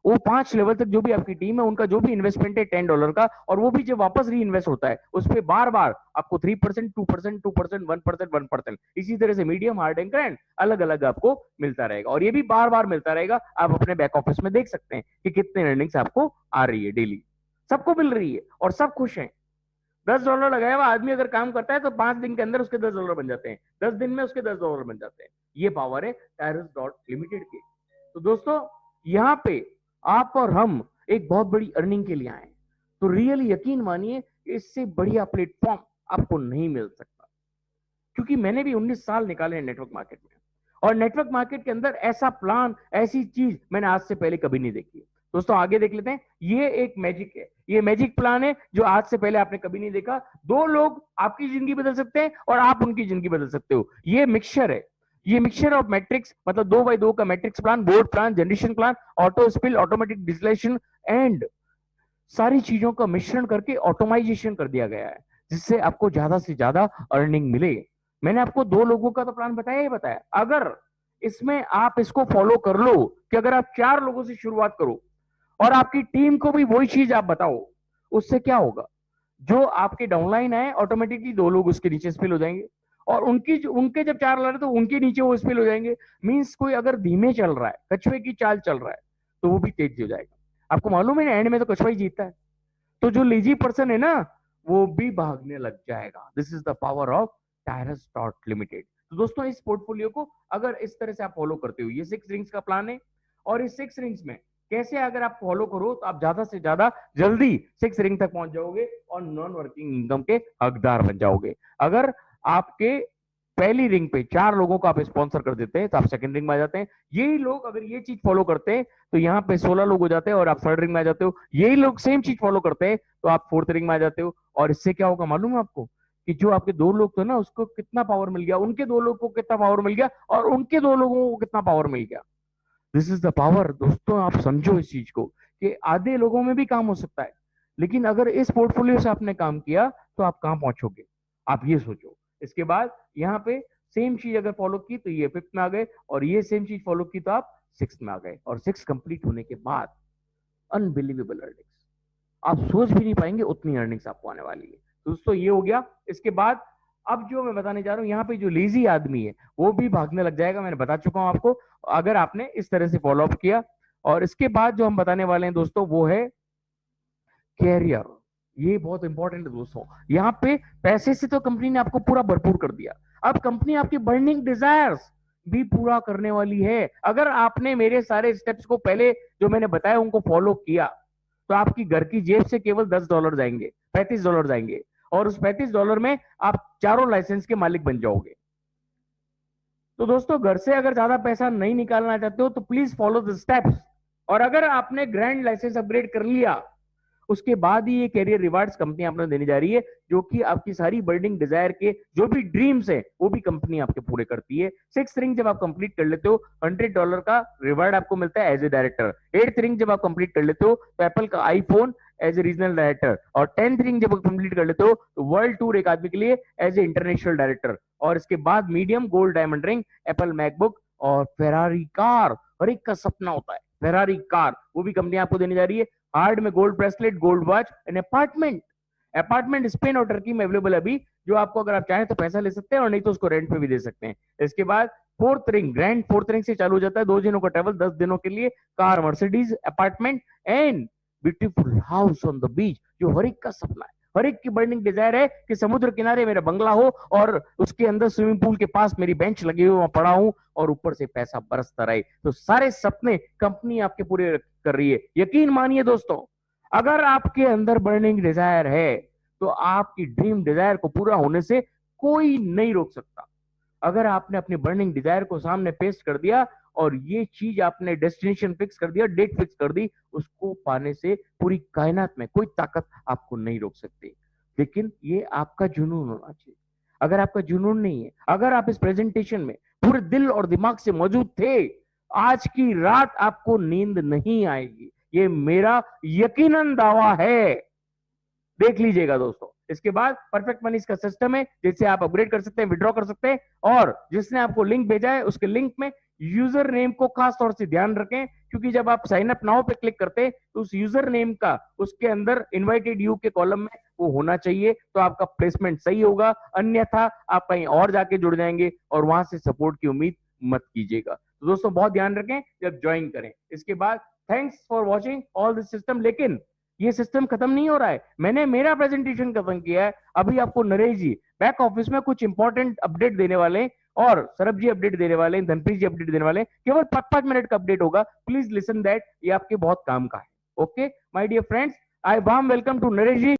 वो 5 लेवल तक जो भी आपकी टीम है, उनका जो भी इन्वेस्टमेंट है $10 का, और वो भी जब वापस री इन्वेस्ट होता है उस पर बार बार आपको 3%, 2%, 2%, 1%, 1%, इसी तरह से मीडियम, हार्ड एंड ग्रैंड अलग अलग आपको मिलता रहेगा। और ये भी बार बार मिलता रहेगा। आप अपने बैक ऑफिस में देख सकते हैं कि कितने अर्निंग्स आपको आ रही है डेली, सबको मिल रही है और सब खुश हैं। $10 लगाया हुआ आदमी अगर काम करता है तो 5 दिन के अंदर उसके $10 बन जाते हैं, 10 दिन में उसके $10 बन जाते हैं। ये पावर है टायरस डॉट लिमिटेड की। तो दोस्तों यहाँ पे आप और हम एक बहुत बड़ी अर्निंग के लिए आए, तो रियली यकीन मानिए इससे बढ़िया प्लेटफॉर्म आपको नहीं मिल सकता। क्योंकि मैंने भी 19 साल निकाले हैं नेटवर्क मार्केट में, और नेटवर्क मार्केट के अंदर ऐसा प्लान, ऐसी चीज मैंने आज से पहले कभी नहीं देखी। दोस्तों आगे देख लेते हैं। ये एक मैजिक है, ये मैजिक प्लान है जो आज से पहले आपने कभी नहीं देखा। 2 लोग आपकी जिंदगी बदल सकते हैं और आप उनकी जिंदगी बदल सकते हो। ये मिक्सचर है, ये मिक्सचर ऑफ मैट्रिक्स, मतलब 2x2 का matrix plan, board plan, generation plan, auto spill, automatic distillation and सारी चीजों का मिश्रण करके ऑटोमाइजेशन कर दिया गया है, जिससे आपको ज्यादा से ज्यादा अर्निंग मिले। मैंने आपको 2 लोगों का तो प्लान बताया ही बताया। अगर इसमें आप इसको फॉलो कर लो कि अगर आप 4 लोगों से शुरुआत करो और आपकी टीम को भी वही चीज आप बताओ, उससे क्या होगा? जो आपके डाउनलाइन है ऑटोमेटिकली 2 लोग उसके नीचे स्पिल हो जाएंगे, और उनके जब 4 ला रहे तो उनके नीचे वो स्पिल हो जाएंगे। मींस कोई अगर धीमे चल रहा है, कछुए की चाल चल रहा है, तो वो भी तेज हो जाएगा। आपको मालूम है ना, एंड में तो कछुआ ही जीतता है। तो जो लेजी पर्सन है ना, वो भी भागने लग जाएगा। This is the power of Tyrus dot limited. तो दोस्तों इस पोर्टफोलियो को अगर इस तरह से आप फॉलो करते हो, ये 6 रिंग्स का प्लान है, और इस 6 रिंग्स में कैसे अगर आप फॉलो करो तो आप ज्यादा से ज्यादा जल्दी 6 रिंग तक पहुंच जाओगे और नॉन वर्किंग इनकम के हकदार बन जाओगे। अगर आपके पहली रिंग पे 4 लोगों को आप स्पॉन्सर कर देते हैं तो आप सेकंड रिंग में आ जाते हैं। यही लोग अगर ये चीज फॉलो करते हैं तो यहाँ पे 16 लोग हो जाते हैं और आप थर्ड रिंग में आ जाते हो। यही लोग सेम चीज फॉलो करते हैं तो आप फोर्थ रिंग में आ जाते हो। और इससे क्या होगा मालूम है आपको? कि जो आपके 2 लोग थे ना, उसको कितना पावर मिल गया, उनके 2 लोग को कितना पावर मिल गया, और उनके 2 लोगों को कितना पावर मिल गया। This is the power. दोस्तों आप समझो इस चीज को कि आधे लोगों में भी काम हो सकता है, लेकिन अगर इस पोर्टफोलियो से आपने काम किया तो आप कहां पहुंचोगे, आप ये सोचो। इसके बाद यहाँ पे सेम चीज अगर फॉलो की तो ये 5th में आ गए, और ये सेम चीज फॉलो की तो आप 6th में आ गए, और 6 कंप्लीट होने के बाद अनबिलीवेबल अर्निंग्स, आप सोच भी नहीं पाएंगे उतनी अर्निंग्स आपको आने वाली है। दोस्तों ये हो गया। इसके बाद अब जो मैं बताने जा रहा हूं, यहाँ पे जो लेजी आदमी है वो भी भागने लग जाएगा, मैंने बता चुका हूं आपको, अगर आपने इस तरह से फॉलो अप किया। और इसके बाद जो हम बताने वाले हैं दोस्तों वो है कैरियर। ये बहुत इंपॉर्टेंट है दोस्तों। यहाँ पे पैसे से तो कंपनी ने आपको पूरा भरपूर कर दिया, अब कंपनी आपकी बर्निंग डिजायर्स भी पूरा करने वाली है। अगर आपने मेरे सारे स्टेप्स को पहले जो मैंने बताया उनको फॉलो किया, तो आपकी घर की जेब से केवल $10 जाएंगे, $35 जाएंगे, और उस $35 में आप चारों लाइसेंस के मालिक बन जाओगे। तो दोस्तों घर से अगर ज्यादा पैसा नहीं निकालना चाहते हो तो प्लीज फॉलो द स्टेप्स। और अगर आपने ग्रैंड लाइसेंस अपग्रेड कर लिया, उसके बाद ही ये कैरियर रिवार्ड्स कंपनी आपने देने जा रही है, जो कि आपकी सारी बर्निंग डिजायर के जो भी ड्रीम्स है वो भी कंपनी आपके पूरे करती है। 6th रिंग जब आप कंप्लीट कर लेते हो, $100 का रिवार्ड आपको मिलता है as a director. 8th ring जब आप कंप्लीट कर लेते हो तो एप्पल का iPhone as a regional director, और 10th रिंग जब कंप्लीट कर लेते हो तो वर्ल्ड टूर एक आदमी के लिए एज ए इंटरनेशनल डायरेक्टर। और इसके बाद medium gold diamond ring, Apple MacBook और फेरारी कार। हर एक का सपना होता है फेरारी कार, वो भी कंपनी आपको देने जा रही है। हार्ड में gold bracelet, gold watch and apartment. Apartment Spain और टर्की में अवेलेबल है अभी, जो आपको अगर आप चाहें तो पैसा ले सकते हैं और नहीं तो उसको रेंट पे भी दे सकते हैं। इसके बाद 4th ring, grand 4th ring से चालू हो जाता है 2 दिनों का ट्रेवल, 10 दिनों के लिए, car, Mercedes, apartment and beautiful house on the beach, जो हर एक का सपना है। हर एक की बर्निंग डिजायर है कि समुद्र किनारे मेरा बंगला हो और उसके अंदर स्विमिंग पूल के पास मेरी बेंच लगी हुई, वहां पड़ा हूं और ऊपर से पैसा बरसता रहे। तो सारे सपने कंपनी आपके पूरे कर रही है। यकीन मानिए दोस्तों, अगर आपके अंदर बर्निंग डिजायर है तो आपकी ड्रीम डिजायर को पूरा होने से कोई नहीं रोक सकता। अगर आपने अपनी बर्निंग डिजायर को सामने पेस्ट कर दिया और ये चीज आपने डेस्टिनेशन फिक्स कर दिया, डेट फिक्स कर दी, उसको पाने से पूरी कायनात में कोई ताकत आपको नहीं रोक सकती। लेकिन ये आपका जुनून होना चाहिए। अगर आपका जुनून नहीं है, अगर आप इस प्रेजेंटेशन में पूरे दिल और दिमाग से मौजूद थे, आज की रात आपको नींद नहीं आएगी, ये मेरा यकीनन दावा है। देख लीजिएगा दोस्तों। इसके बाद परफेक्ट मनी का सिस्टम है जिससे आप अपग्रेड कर सकते हैं, विड्रॉ कर सकते हैं, और जिसने आपको लिंक भेजा है उसके लिंक में यूजर नेम को खास तौर से ध्यान रखें, क्योंकि जब आप साइन अप नाउ पे क्लिक करते हैं तो उस यूजर नेम का उसके अंदर इनवाइटेड यू के कॉलम में वो होना चाहिए, तो आपका प्लेसमेंट सही होगा। अन्यथा आप कहीं और जाके जुड़ जाएंगे और वहां से सपोर्ट की उम्मीद मत कीजिएगा। तो दोस्तों बहुत ध्यान रखें जब ज्वाइन करें। इसके बाद thanks for watching all this system. लेकिन ये सिस्टम खत्म नहीं हो रहा है, मैंने मेरा प्रेजेंटेशन खत्म किया है। अभी आपको नरेश जी बैक ऑफिस में कुछ इंपॉर्टेंट अपडेट देने वाले, और सरब जी अपडेट देने वाले, धनप्रीत जी अपडेट देने वाले। केवल 5-5 मिनट का अपडेट होगा, प्लीज लिसन दैट, ये आपके बहुत काम का है। Okay my dear friends, I warm welcome to Naresh ji.